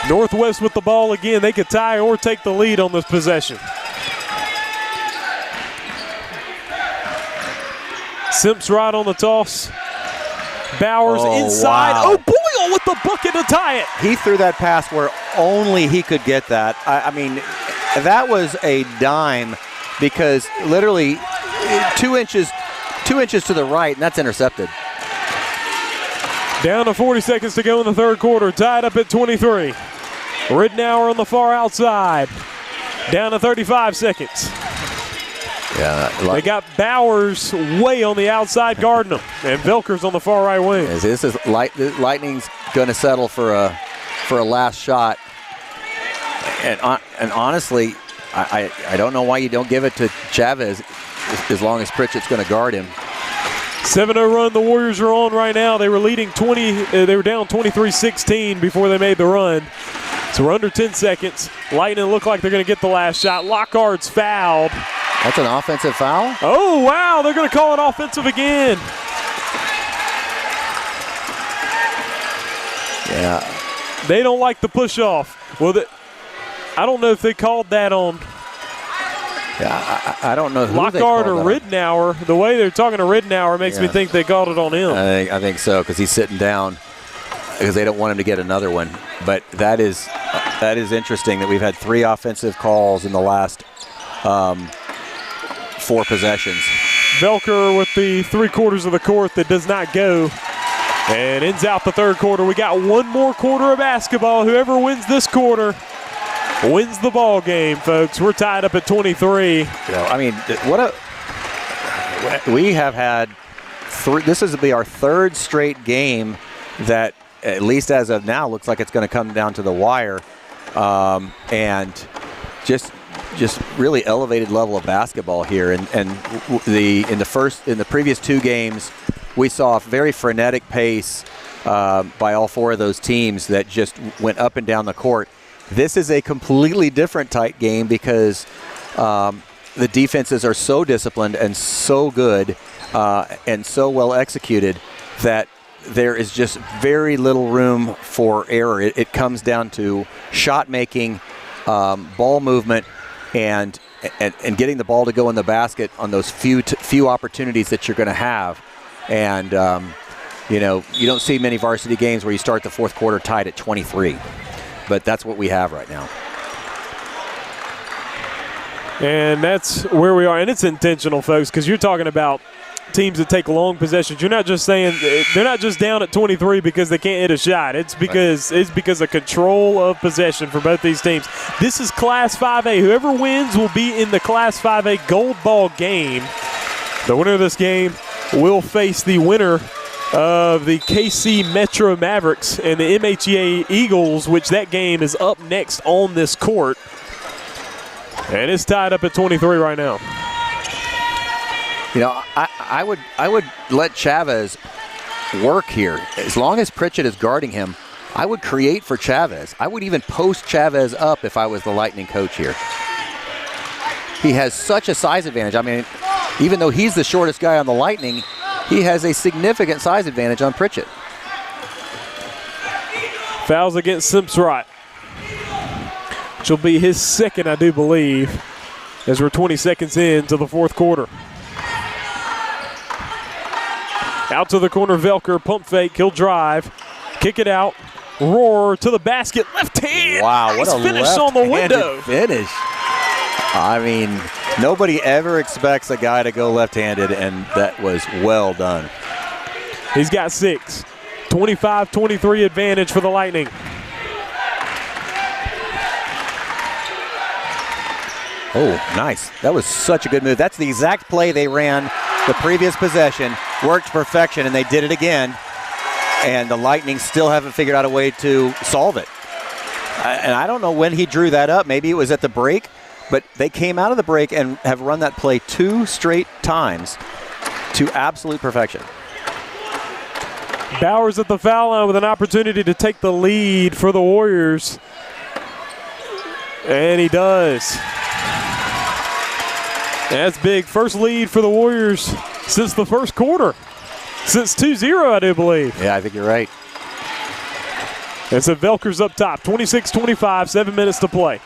Northwest with the ball again. They could tie or take the lead on this possession. Simps right on the toss. Bowers inside. Wow. Oh, Boyle with the bucket to tie it. He threw that pass where only he could get that. I mean, that was a dime because literally 2 inches to the right, and that's intercepted. Down to 40 seconds to go in the third quarter. Tied up at 23. Rittenauer on the far outside. Down to 35 seconds. Yeah, they got Bowers way on the outside guarding them, and Velker's on the far right wing. This is Lightning's going to settle for a last shot, and honestly, I don't know why you don't give it to Chavez as long as Pritchett's going to guard him. 7-0 run the Warriors are on right now. They were leading 20. They were down 23-16 before they made the run. So we're under 10 seconds. Lightning look like they're going to get the last shot. Lockhart's fouled. That's an offensive foul? Oh, wow. They're going to call it offensive again. Yeah. They don't like the push-off. Well, I don't know if they called that on. Yeah, I don't know who Lockhart or Rittenauer. The way they're talking to Rittenauer makes me think they called it on him. I think so, because he's sitting down because they don't want him to get another one. But that is interesting that we've had 3 offensive calls in the last 4 possessions. Velker with the 3/4 of the court that does not go and ends out the third quarter. We got one more quarter of basketball. Whoever wins this quarter wins the ball game, folks. We're tied up at 23. I mean, we have had this is to be our 3rd straight game that, at least as of now, looks like it's going to come down to the wire, and just really elevated level of basketball here. And in the previous 2 games, we saw a very frenetic pace by all 4 of those teams that just went up and down the court. This is a completely different tight game because the defenses are so disciplined and so good and so well executed that there is just very little room for error. It comes down to shot making, ball movement, and getting the ball to go in the basket on those few opportunities that you're going to have. And you don't see many varsity games where you start the fourth quarter tied at 23. But that's what we have right now. And that's where we are. And it's intentional, folks, because you're talking about teams that take long possessions. You're not just saying they're not just down at 23 because they can't hit a shot. It's because of control of possession for both these teams. This is Class 5A. Whoever wins will be in the Class 5A gold ball game. The winner of this game will face the winner of the KC Metro Mavericks and the MHEA Eagles, which that game is up next on this court. And it's tied up at 23 right now. I would let Chavez work here. As long as Pritchett is guarding him, I would create for Chavez. I would even post Chavez up if I was the Lightning coach here. He has such a size advantage. I mean, even though he's the shortest guy on the Lightning, he has a significant size advantage on Pritchett. Fouls against Simpsrott, which will be his second, I do believe, as we're 20 seconds into the fourth quarter. Out to the corner, Velker, pump fake, he'll drive, kick it out, roar to the basket, left hand. Wow, nice what a finish on the window. Finish. I mean, nobody ever expects a guy to go left-handed, and that was well done. He's got 6. 25-23 advantage for the Lightning. Oh, nice. That was such a good move. That's the exact play they ran the previous possession. Worked to perfection, and they did it again. And the Lightning still haven't figured out a way to solve it. And I don't know when he drew that up. Maybe it was at the break. But they came out of the break and have run that play 2 straight times. to absolute perfection. Bowers at the foul line with an opportunity to take the lead for the Warriors. And he does. That's big. First lead for the Warriors since the first quarter. Since 2-0, I do believe. Yeah, I think you're right. And so Velker's up top, 26-25, 7 minutes to play.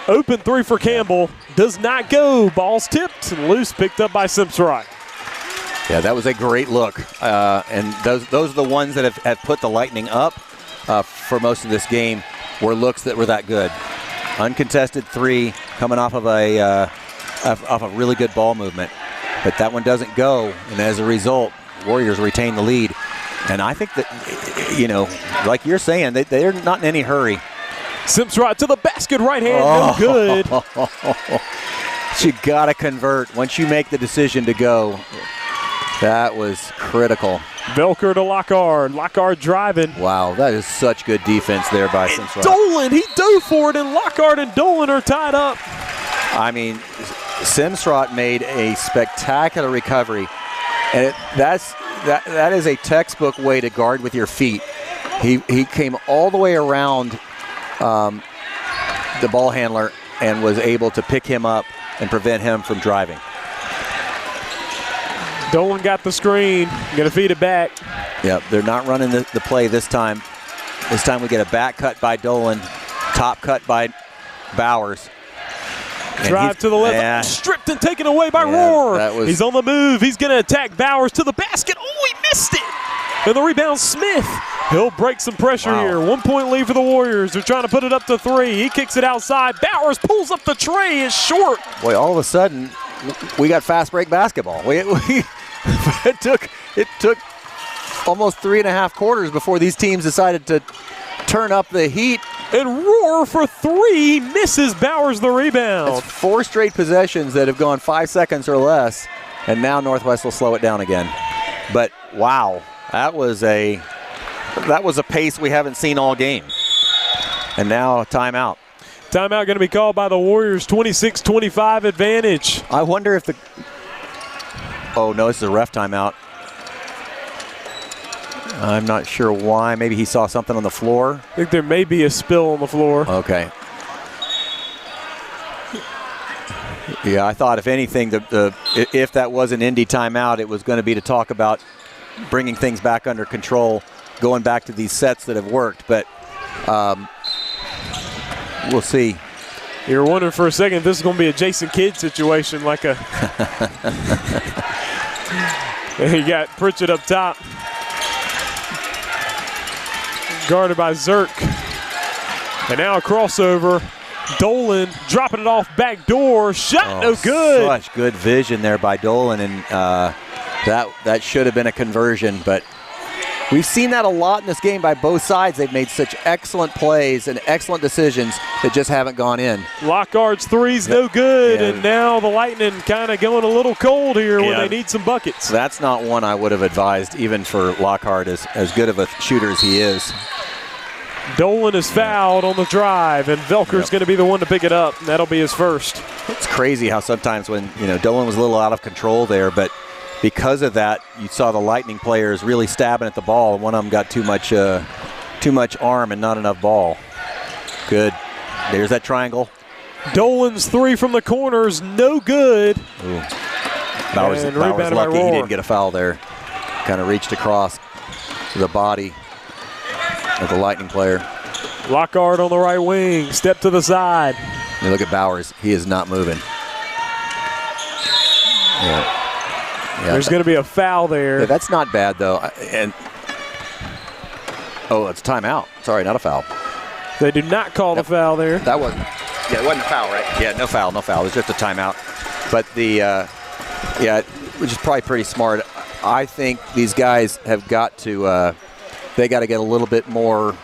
Open three for Campbell. Does not go. Ball's tipped and loose, picked up by Simsrod. Yeah, that was a great look. And those are the ones that have put the Lightning up for most of this game, were looks that were that good. Uncontested three coming off of a really good ball movement. But that one doesn't go, and as a result, Warriors retain the lead. And I think that, you know, like you're saying, they're not in any hurry. Simsrod to the basket, right hand, no good. You got to convert. Once you make the decision to go, that was critical. Velker to Lockhart. Lockhart driving. Wow, that is such good defense there by Simsrod. Dolan, he dove for it, and Lockhart and Dolan are tied up. I mean, Simsrod made a spectacular recovery, and that is a textbook way to guard with your feet. He came all the way around the ball handler and was able to pick him up and prevent him from driving. Dolan got the screen. Going to feed it back. Yep, they're not running the play this time. This time we get a back cut by Dolan, top cut by Bowers. Drive to the left, yeah. Stripped and taken away by Rohr. He's on the move. He's going to attack Bowers to the basket. Oh, he missed it. And the rebound, Smith. He'll break some pressure here. 1 point lead for the Warriors. They're trying to put it up to three. He kicks it outside. Bowers pulls up the tray. It's short. Boy, all of a sudden, we got fast break basketball. It took almost 3.5 quarters before these teams decided to turn up the heat. And Rohr for three. He misses. Bowers the rebound. It's 4 straight possessions that have gone 5 seconds or less, and now Northwest will slow it down again. But wow, that was a pace we haven't seen all game. And now a timeout. Timeout going to be called by the Warriors. 26-25 advantage. I wonder if oh no, this is a ref timeout. I'm not sure why. Maybe he saw something on the floor. I think there may be a spill on the floor. Okay. Yeah, I thought if anything, if that was an Indy timeout, it was going to be to talk about bringing things back under control, going back to these sets that have worked. But we'll see. You're wondering for a second if this is going to be a Jason Kidd situation, like a. He got Pritchett up top. Guarded by Zerk. And now a crossover. Dolan dropping it off back door. Shot no good. Such good vision there by Dolan, and that should have been a conversion. But we've seen that a lot in this game by both sides. They've made such excellent plays and excellent decisions that just haven't gone in. Lockhart's three's no good, and now the Lightning kind of going a little cold here when they need some buckets. That's not one I would have advised, even for Lockhart, as good of a shooter as he is. Dolan is fouled on the drive, and Velker's going to be the one to pick it up, and that'll be his first. It's crazy how sometimes when, Dolan was a little out of control there, but because of that, you saw the Lightning players really stabbing at the ball, and one of them got too much arm and not enough ball. Good. There's that triangle. Dolan's three from the corners, no good. Ooh. Bowers lucky he didn't get a foul there. Kind of reached across the body of the Lightning player. Lockhart on the right wing, step to the side. You look at Bowers, he is not moving. Yeah. There's going to be a foul there. Yeah, that's not bad though. It's a timeout. Sorry, not a foul. They do not call the foul there. That wasn't. Yeah, it wasn't a foul, right? Yeah, no foul. It was just a timeout. But which is probably pretty smart. I think these guys have got to. They got to get a little bit more.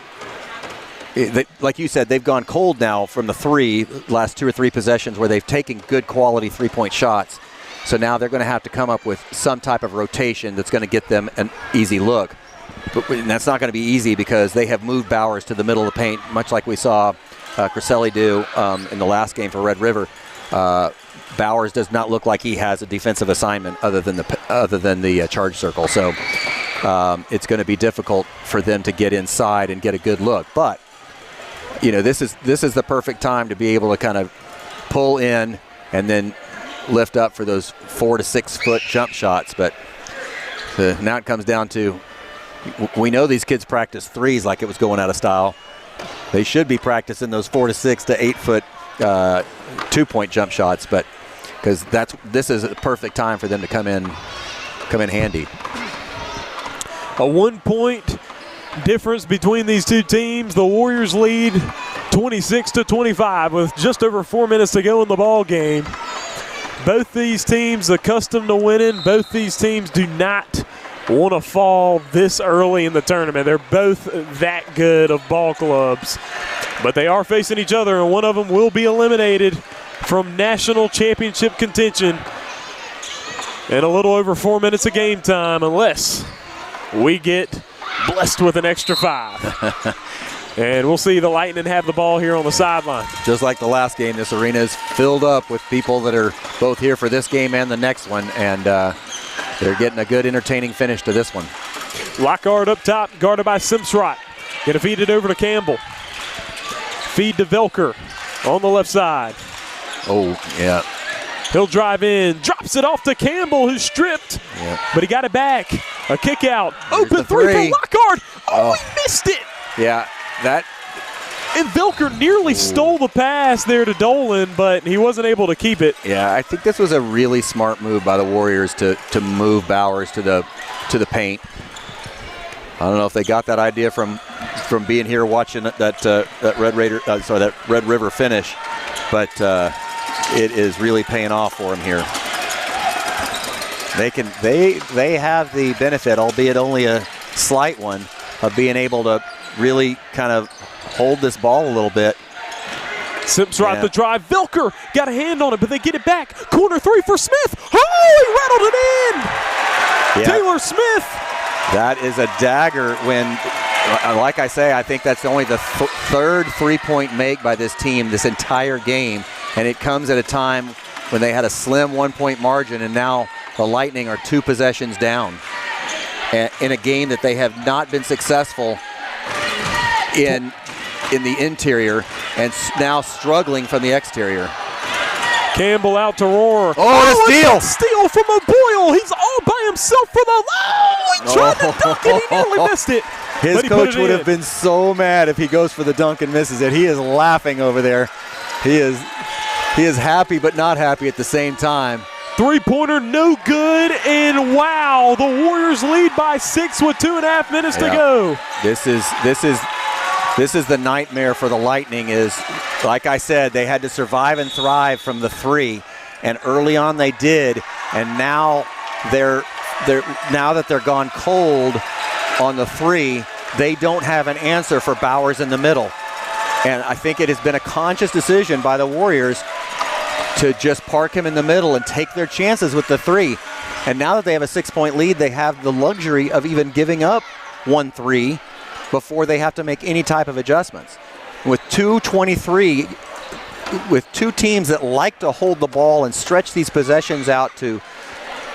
Like you said, they've gone cold now from the last 2 or 3 possessions where they've taken good quality 3-point shots. So now they're going to have to come up with some type of rotation that's going to get them an easy look. But that's not going to be easy because they have moved Bowers to the middle of the paint, much like we saw Criselli do in the last game for Red River. Bowers does not look like he has a defensive assignment other than the charge circle. So it's going to be difficult for them to get inside and get a good look. But this is the perfect time to be able to kind of pull in and then lift up for those 4 to 6 foot jump shots. But now it comes down to, we know these kids practice threes like it was going out of style. They should be practicing those 4 to 6 to 8 foot 2-point jump shots, but because this is a perfect time for them to come in handy. A 1-point difference between these two teams. The Warriors lead 26-25 with just over 4 minutes to go in the ball game. Both these teams accustomed to winning. Both these teams do not want to fall this early in the tournament. They're both that good of ball clubs. But they are facing each other, and one of them will be eliminated from national championship contention in a little over 4 minutes of game time unless we get blessed with an extra 5. And we'll see the Lightning have the ball here on the sideline. Just like the last game, this arena is filled up with people that are both here for this game and the next one, and they're getting a good, entertaining finish to this one. Lockhart up top, guarded by Simsrott. Gonna feed it over to Campbell. Feed to Velker on the left side. Oh, yeah. He'll drive in, drops it off to Campbell, who's stripped, but he got it back. A kick out, open three for Lockhart. Oh, he missed it. Yeah, that. And Velker nearly stole the pass there to Dolan, but he wasn't able to keep it. Yeah, I think this was a really smart move by the Warriors to move Bowers to the paint. I don't know if they got that idea from being here watching that Red River finish, but it is really paying off for them here. They have the benefit, albeit only a slight one, of being able to really kind of hold this ball a little bit. Simsrott the drive. Velker got a hand on it, but they get it back. Corner three for Smith. Oh, he rattled it in. Yeah. Taylor Smith. That is a dagger when, like I say, I think that's only the third 3-point make by this team this entire game, and it comes at a time when they had a slim 1-point margin, and now the Lightning are 2 possessions down in a game that they have not been successful in the interior and now struggling from the exterior. Campbell out to Rohr. Oh, steal! Steal from O'Boyle. He's all by himself for the. Oh, he tried to dunk it. He nearly missed it. His coach would have been so mad if he goes for the dunk and misses it. He is laughing over there. He is happy but not happy at the same time. 3-pointer, no good, and wow, the Warriors lead by 6 with 2.5 minutes to go. This is the nightmare for the Lightning. Is, like I said, they had to survive and thrive from the 3, and early on they did, and now now that they're gone cold on the 3, they don't have an answer for Bowers in the middle. And I think it has been a conscious decision by the Warriors to just park him in the middle and take their chances with the 3. And now that they have a 6-point lead, they have the luxury of even giving up 1-3 before they have to make any type of adjustments. With 2:23, with two teams that like to hold the ball and stretch these possessions out to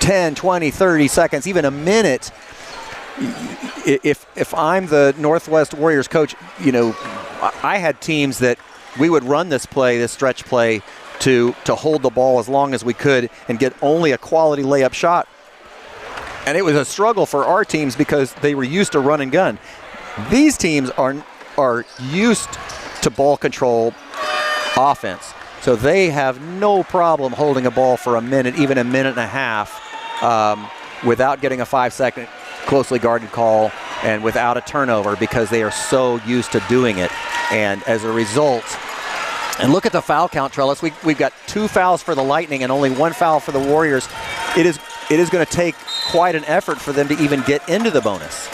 10, 20, 30 seconds, even a minute, if I'm the Northwest Warriors coach, I had teams that we would run this stretch play, to hold the ball as long as we could and get only a quality layup shot. And it was a struggle for our teams because they were used to run and gun. These teams are used to ball control offense. So they have no problem holding a ball for a minute, even a minute and a half, without getting a 5-second closely guarded call and without a turnover because they are so used to doing it. And as a result, and look at the foul count, Trellis. We've got 2 fouls for the Lightning and only 1 foul for the Warriors. It is going to take quite an effort for them to even get into the bonus.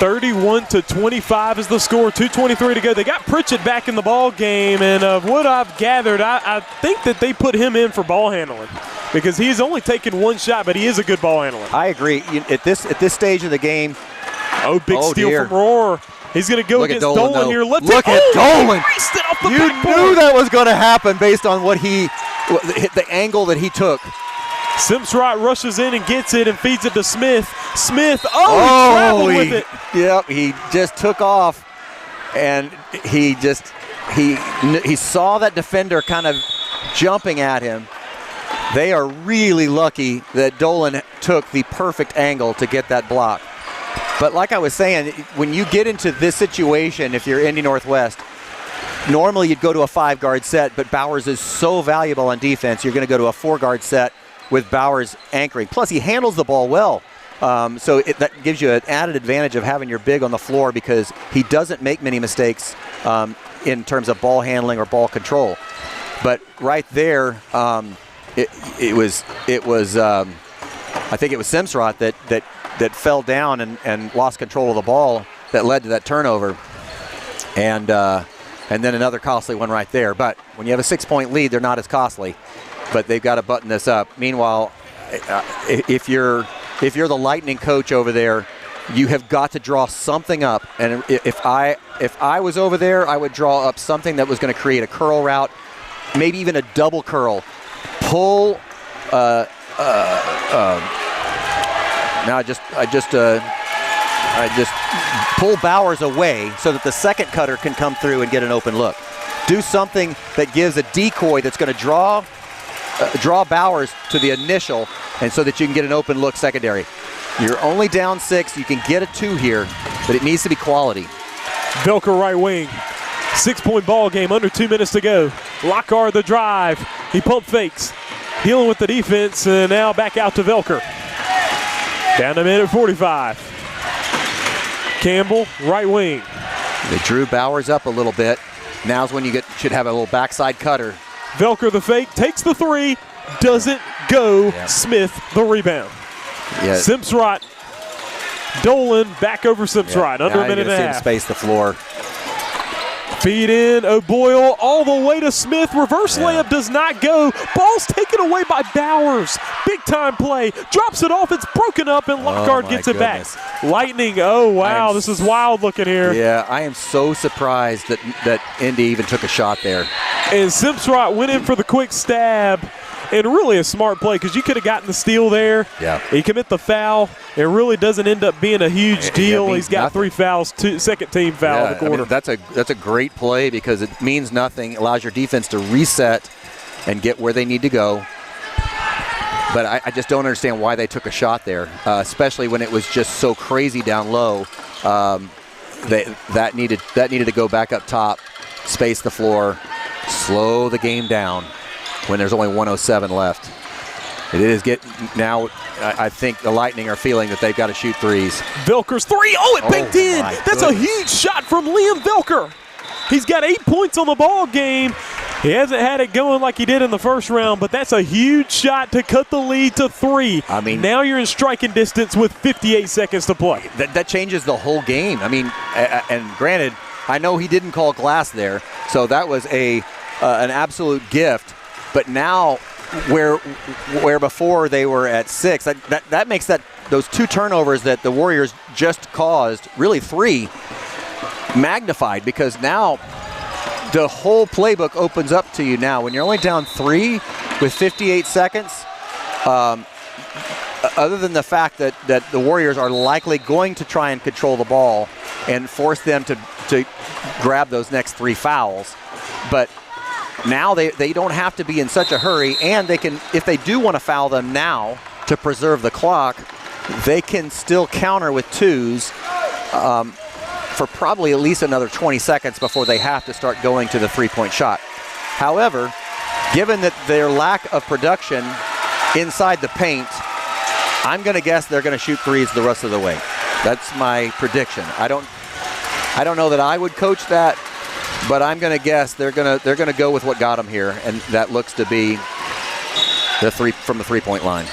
31-25 is the score. 2:23 to go. They got Pritchett back in the ball game, and of what I've gathered, I think that they put him in for ball handling because he's only taken 1 shot, but he is a good ball handler. I agree. At this stage of the game. Big steal from Rohr. He's going to go Look against at Dolan though. here. Look at Dolan. He off the You backboard. knew that was going to happen based on what the angle that he took. Simsrott rushes in and gets it and feeds it to Smith. Smith, he traveled with it. Yep, he just took off, and he saw that defender kind of jumping at him. They are really lucky that Dolan took the perfect angle to get that block. But like I was saying, when you get into this situation, if you're Indy Northwest, normally you'd go to a 5-guard set, but Bowers is so valuable on defense, you're going to go to a 4-guard set with Bowers anchoring. Plus, he handles the ball well. So that gives you an added advantage of having your big on the floor because he doesn't make many mistakes in terms of ball handling or ball control. But right there, it was I think it was Simsrott that fell down and lost control of the ball that led to that turnover. And then another costly one right there. But when you have a 6-point lead, they're not as costly. But they've got to button this up. Meanwhile, if you're the Lightning coach over there, you have got to draw something up. And if I was over there, I would draw up something that was going to create a curl route, maybe even a double curl. Pull. Now I just pull Bowers away so that the second cutter can come through and get an open look. Do something that gives a decoy that's going to draw Bowers to the initial, and so that you can get an open look secondary. You're only down 6. You can get a 2 here, but it needs to be quality. Velker right wing. 6-point ball game, under 2 minutes to go. Lockhart the drive. He pump fakes. Healing with the defense, and now back out to Velker. Down to minute 45. Campbell, right wing. They drew Bowers up a little bit. Now's when you should have a little backside cutter. Velker the fake, takes the 3, doesn't go. Yeah. Smith the rebound. Yeah. Simsrott, Dolan back over Simsrott, under a minute and a half. Space the floor. Feed in, O'Boyle all the way to Smith. Reverse layup does not go. Ball's taken away by Bowers. Big time play. Drops it off. It's broken up, and Lockhart gets it back. Lightning. Oh, wow. This is wild looking here. Yeah, I am so surprised that Indy even took a shot there. And Simsrott went in for the quick stab. And really a smart play because you could have gotten the steal there. Yeah. He commit the foul. It really doesn't end up being a huge deal. He's got nothing. 3 fouls, second team foul in the quarter. I mean, that's a great play because it means nothing. It allows your defense to reset and get where they need to go. But I just don't understand why they took a shot there, especially when it was just so crazy down low. That needed to go back up top, space the floor, slow the game down when there's only 1:07 left. It is now. I think the Lightning are feeling that they've got to shoot threes. Velker's 3. It banked in. That's a huge shot from Liam Velker. He's got 8 points on the ball game. He hasn't had it going like he did in the first round, but that's a huge shot to cut the lead to 3. I mean, now you're in striking distance with 58 seconds to play. That changes the whole game. I mean, and granted, I know he didn't call glass there, so that was an absolute gift. But now, where before they were at 6, that makes those 2 turnovers that the Warriors just caused, really 3, magnified, because now the whole playbook opens up to you now. When you're only down 3 with 58 seconds, other than the fact that the Warriors are likely going to try and control the ball and force them to grab those next 3 fouls, but now they don't have to be in such a hurry, and they can, if they do want to foul them now to preserve the clock, they can still counter with 2s for probably at least another 20 seconds before they have to start going to the 3-point shot. However, given that their lack of production inside the paint, I'm going to guess they're going to shoot 3s the rest of the way. That's my prediction. I don't know that I would coach that, but I'm going to guess they're going to go with what got them here, and that looks to be the 3 from the 3-point line.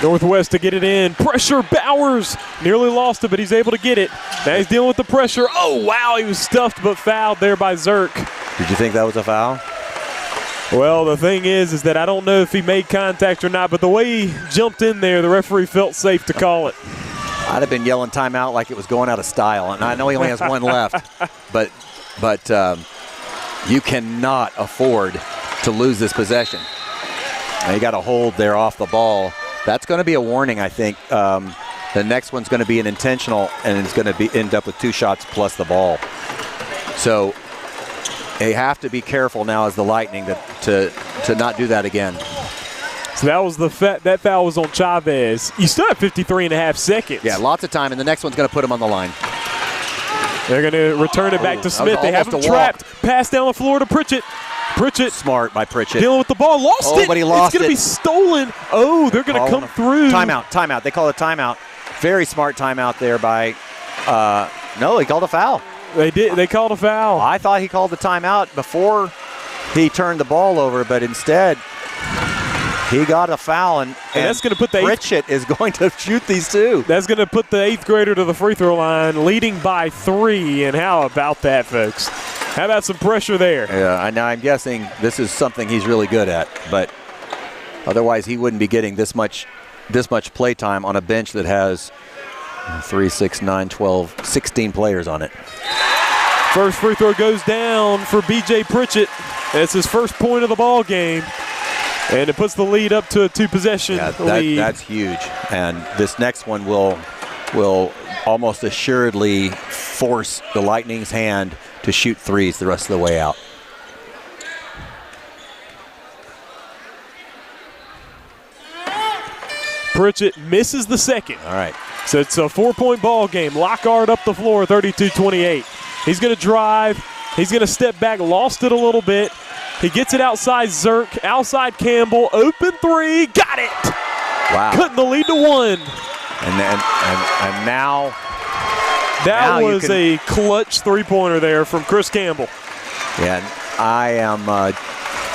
Northwest to get it in. Pressure, Bowers. Nearly lost it, but he's able to get it. Now he's dealing with the pressure. Oh, wow, he was stuffed but fouled there by Zerk. Did you think that was a foul? Well, the thing is that I don't know if he made contact or not, but the way he jumped in there, the referee felt safe to call it. I'd have been yelling timeout like it was going out of style. And I know he only has one left, but you cannot afford to lose this possession. Now you got a hold there off the ball. That's going to be a warning, I think. The next one's going to be an intentional, and it's going to end up with 2 shots plus the ball. So they have to be careful now as the Lightning to not do that again. So that was that foul was on Chavez. You still have 53.5 seconds. Yeah, lots of time, and the next one's going to put him on the line. They're going to return it back to Smith. They have him trapped. Pass down the floor to Pritchett. Pritchett. Smart by Pritchett. Dealing with the ball. Lost it. But he lost it's going to be stolen. Oh, they're going to come through. Timeout. They call it timeout. Very smart timeout there by no, he called a foul. They did. They called a foul. I thought he called the timeout before he turned the ball over, but instead he got a foul, and that's going to put the Pritchett is going to shoot these 2. That's going to put the 8th grader to the free throw line, leading by 3. And how about that, folks? How about some pressure there? Yeah, now I'm guessing this is something he's really good at, but otherwise he wouldn't be getting this much play time on a bench that has 3, 6, 9, 12, 16 players on it. First free throw goes down for B.J. Pritchett. It's his first point of the ball game. And it puts the lead up to a 2-possession lead. That's huge. And this next one will almost assuredly force the Lightning's hand to shoot 3s the rest of the way out. Pritchett misses the second. All right. So it's a 4-point ball game. Lockhart up the floor, 32-28. He's going to drive. He's going to step back. Lost it a little bit. He gets it outside Zerk, outside Campbell. Open 3. Got it. Wow. Cutting the lead to 1. And now. That was a clutch 3-pointer there from Chris Campbell. Yeah, I am.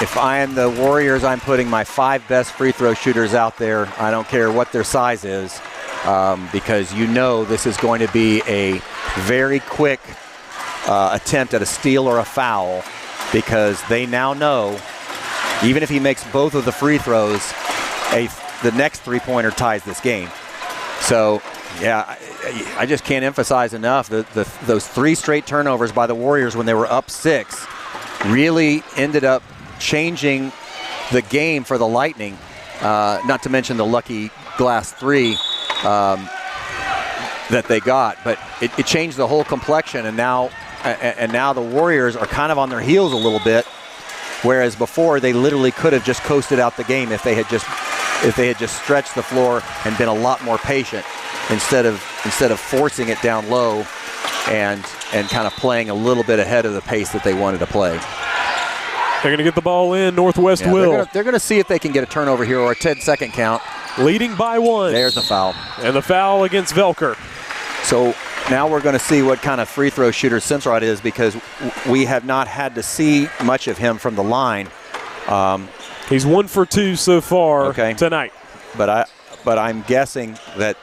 If I am the Warriors, I'm putting my 5 best free throw shooters out there. I don't care what their size is, because this is going to be a very quick attempt at a steal or a foul, because they now know, even if he makes both of the free throws, the next 3-pointer ties this game. So, yeah, I just can't emphasize enough those 3 straight turnovers by the Warriors when they were up 6 really ended up changing the game for the Lightning. Not to mention the lucky glass 3 that they got, but it changed the whole complexion. And now the Warriors are kind of on their heels a little bit, whereas before they literally could have just coasted out the game if they had just stretched the floor and been a lot more patient instead of forcing it down low and kind of playing a little bit ahead of the pace that they wanted to play. They're going to get the ball in. Northwest will. They're going to see if they can get a turnover here or a 10-second count. Leading by 1. There's the foul. And the foul against Velker. So now we're going to see what kind of free throw shooter Simsrod is, because we have not had to see much of him from the line. He's 1 for 2 so far tonight. But I'm guessing that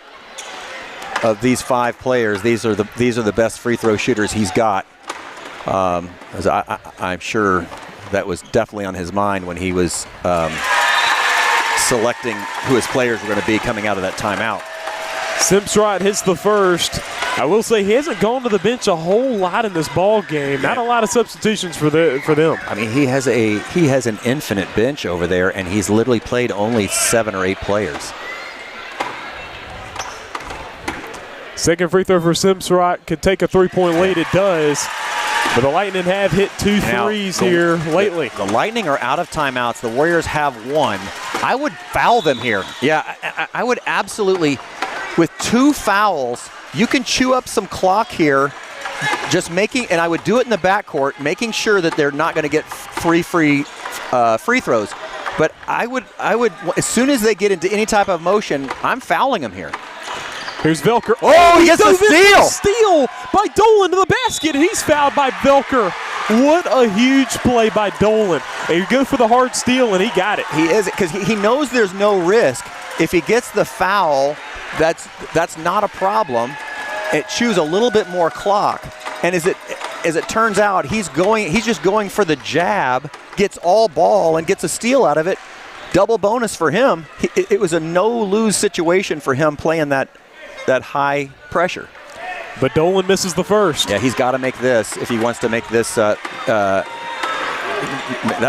of these 5 players, these are the best free throw shooters he's got. As I'm sure that was definitely on his mind when he was selecting who his players were going to be coming out of that timeout. Simsrod hits the first. I will say he hasn't gone to the bench a whole lot in this ball game. Not a lot of substitutions for them. I mean, he has an infinite bench over there, and he's literally played only 7 or 8 players. Second free throw for Simsrod could take a 3-point lead. It does. But the Lightning have hit 2 threes here lately. The Lightning are out of timeouts. The Warriors have 1. I would foul them here. Yeah, I would absolutely. With 2 fouls, you can chew up some clock here. And I would do it in the backcourt, making sure that they're not going to get free throws. But I would, as soon as they get into any type of motion, I'm fouling them here. Here's Velker. Oh, he gets a steal! Steal by Dolan to the basket, and he's fouled by Velker. What a huge play by Dolan. And you go for the hard steal, and he got it. He is, because he knows there's no risk. If he gets the foul, that's not a problem. It chews a little bit more clock. And as it turns out, he's just going for the jab, gets all ball, and gets a steal out of it. Double bonus for him. It was a no-lose situation for him playing that that high pressure. But Dolan misses the first. Yeah, he's got to make this if he wants to make this that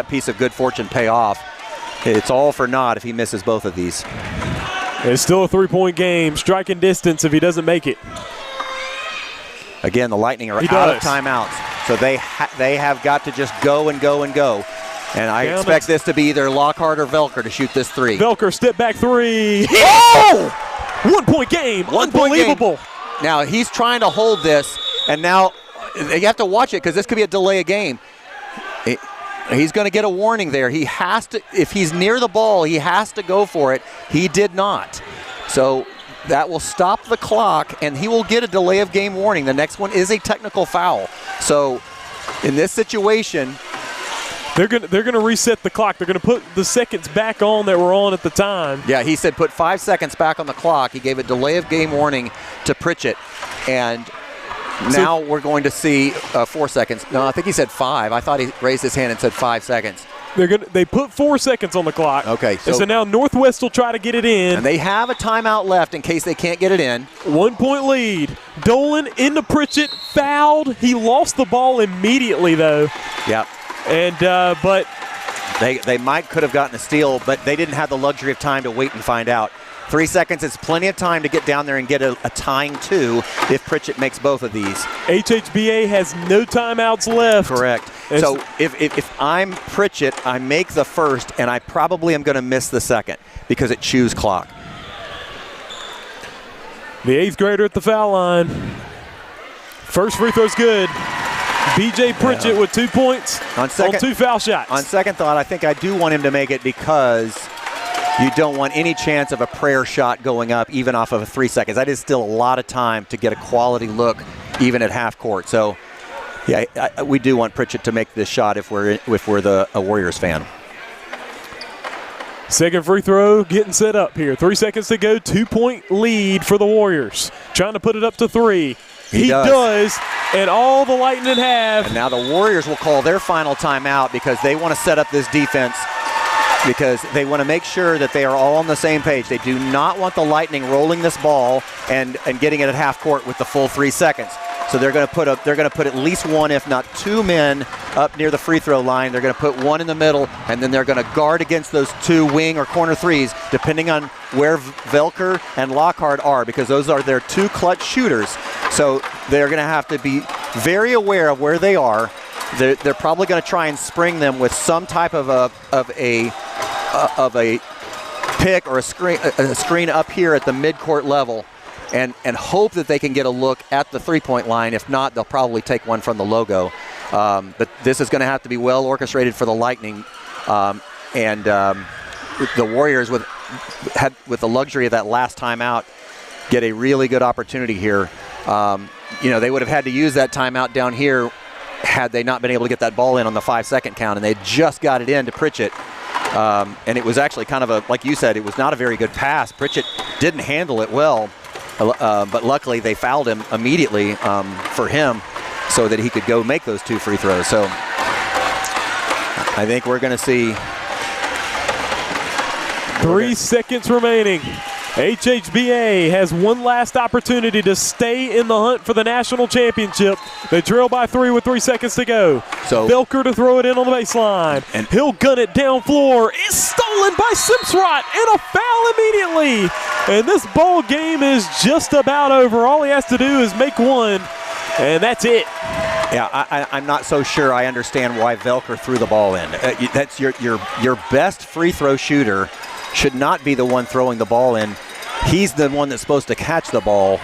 piece of good fortune pay off. It's all for naught if he misses both of these. It's still a 3-point game, striking distance if he doesn't make it. Again, the Lightning are out of timeouts, so they have got to just go and go and go. And I expect this to be either Lockhart or Velker to shoot this three. Velker, step back three. Oh! 1-point game. Unbelievable. Now, he's trying to hold this, and now you have to watch it because this could be a delay of game. He's going to get a warning there. He has to, if he's near the ball, he has to go for it. He did not. So that will stop the clock, and he will get a delay of game warning. The next one is a technical foul. So in this situation, they're gonna reset the clock. They're gonna put the seconds back on that were on at the time. Yeah, he said put 5 seconds back on the clock. He gave a delay of game warning to Pritchett, and now we're going to see 4 seconds. No, I think he said 5. I thought he raised his hand and said 5 seconds. They put 4 seconds on the clock. Okay, so now Northwest will try to get it in. And they have a timeout left in case they can't get it in. 1-point lead. Dolan into Pritchett, fouled. He lost the ball immediately though. Yep. And but they could have gotten a steal, but they didn't have the luxury of time to wait and find out. 3 seconds is plenty of time to get down there and get a tying two if Pritchett makes both of these. HHBA has no timeouts left. Correct. So if I'm Pritchett, I make the first, and I probably am going to miss the second because it chews clock. The 8th grader at the foul line. First free throw's good. B.J. Pritchett with 2 points on 2 foul shots. On second thought, I think I do want him to make it because you don't want any chance of a prayer shot going up even off of 3 seconds. That is still a lot of time to get a quality look even at half court. So, yeah, we do want Pritchett to make this shot if we're a Warriors fan. Second free throw getting set up here. 3 seconds to go. 2-point lead for the Warriors. Trying to put it up to 3. He does, and all the Lightning have. And now the Warriors will call their final timeout because they want to set up this defense because they want to make sure that they are all on the same page. They do not want the Lightning rolling this ball and getting it at half court with the full 3 seconds. So they're going to put at least one, if not 2 men up near the free throw line. They're going to put one in the middle, and then they're going to guard against those 2 wing or corner threes, depending on where Velker and Lockhart are, because those are their 2 clutch shooters. So they're going to have to be very aware of where they are. They're probably going to try and spring them with some type of a pick or a screen up here at the midcourt level. And hope that they can get a look at the three-point line. If not, they'll probably take one from the logo. But this is going to have to be well orchestrated for the Lightning. And the Warriors, with the luxury of that last timeout, get a really good opportunity here. They would have had to use that timeout down here had they not been able to get that ball in on the 5-second count, and they just got it in to Pritchett. And it was actually kind of like you said, it was not a very good pass. Pritchett didn't handle it well. But luckily they fouled him immediately for him so that he could go make those 2 free throws. So I think we're going to see 3 seconds remaining. HHBA has one last opportunity to stay in the hunt for the national championship. They trail by 3 with 3 seconds to go. So Velker to throw it in on the baseline. And he'll gun it down floor. It's stolen by Simpsrott, and a foul immediately. And this ball game is just about over. All he has to do is make one, and that's it. Yeah, I'm not so sure I understand why Velker threw the ball in. That's your best free throw shooter should not be the one throwing the ball in. He's the one that's supposed to catch the ball,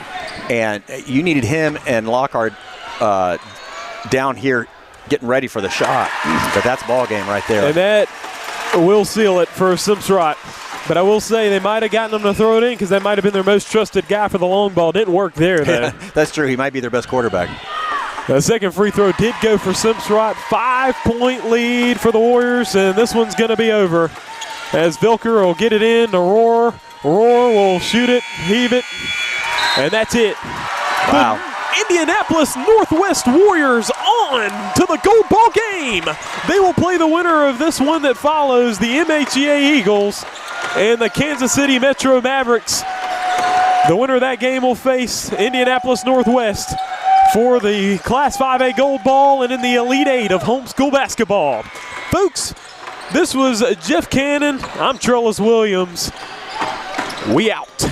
and you needed him and Lockhart down here getting ready for the shot. But that's ball game right there. And that will seal it for Simpsrott. But I will say they might have gotten him to throw it in because that might have been their most trusted guy for the long ball. Didn't work there, though. Yeah, that's true. He might be their best quarterback. The second free throw did go for Simpsrott. 5-point lead for the Warriors, and this one's going to be over. As Velker will get it in to Rohr. Rohr will shoot it, heave it, and that's it. Wow. The Indianapolis Northwest Warriors on to the gold ball game. They will play the winner of this one that follows, the MHEA Eagles and the Kansas City Metro Mavericks. The winner of that game will face Indianapolis Northwest for the Class 5A Gold Ball and in the Elite Eight of homeschool basketball. Folks, this was Jeff Cannon. I'm Trellis Williams. We out.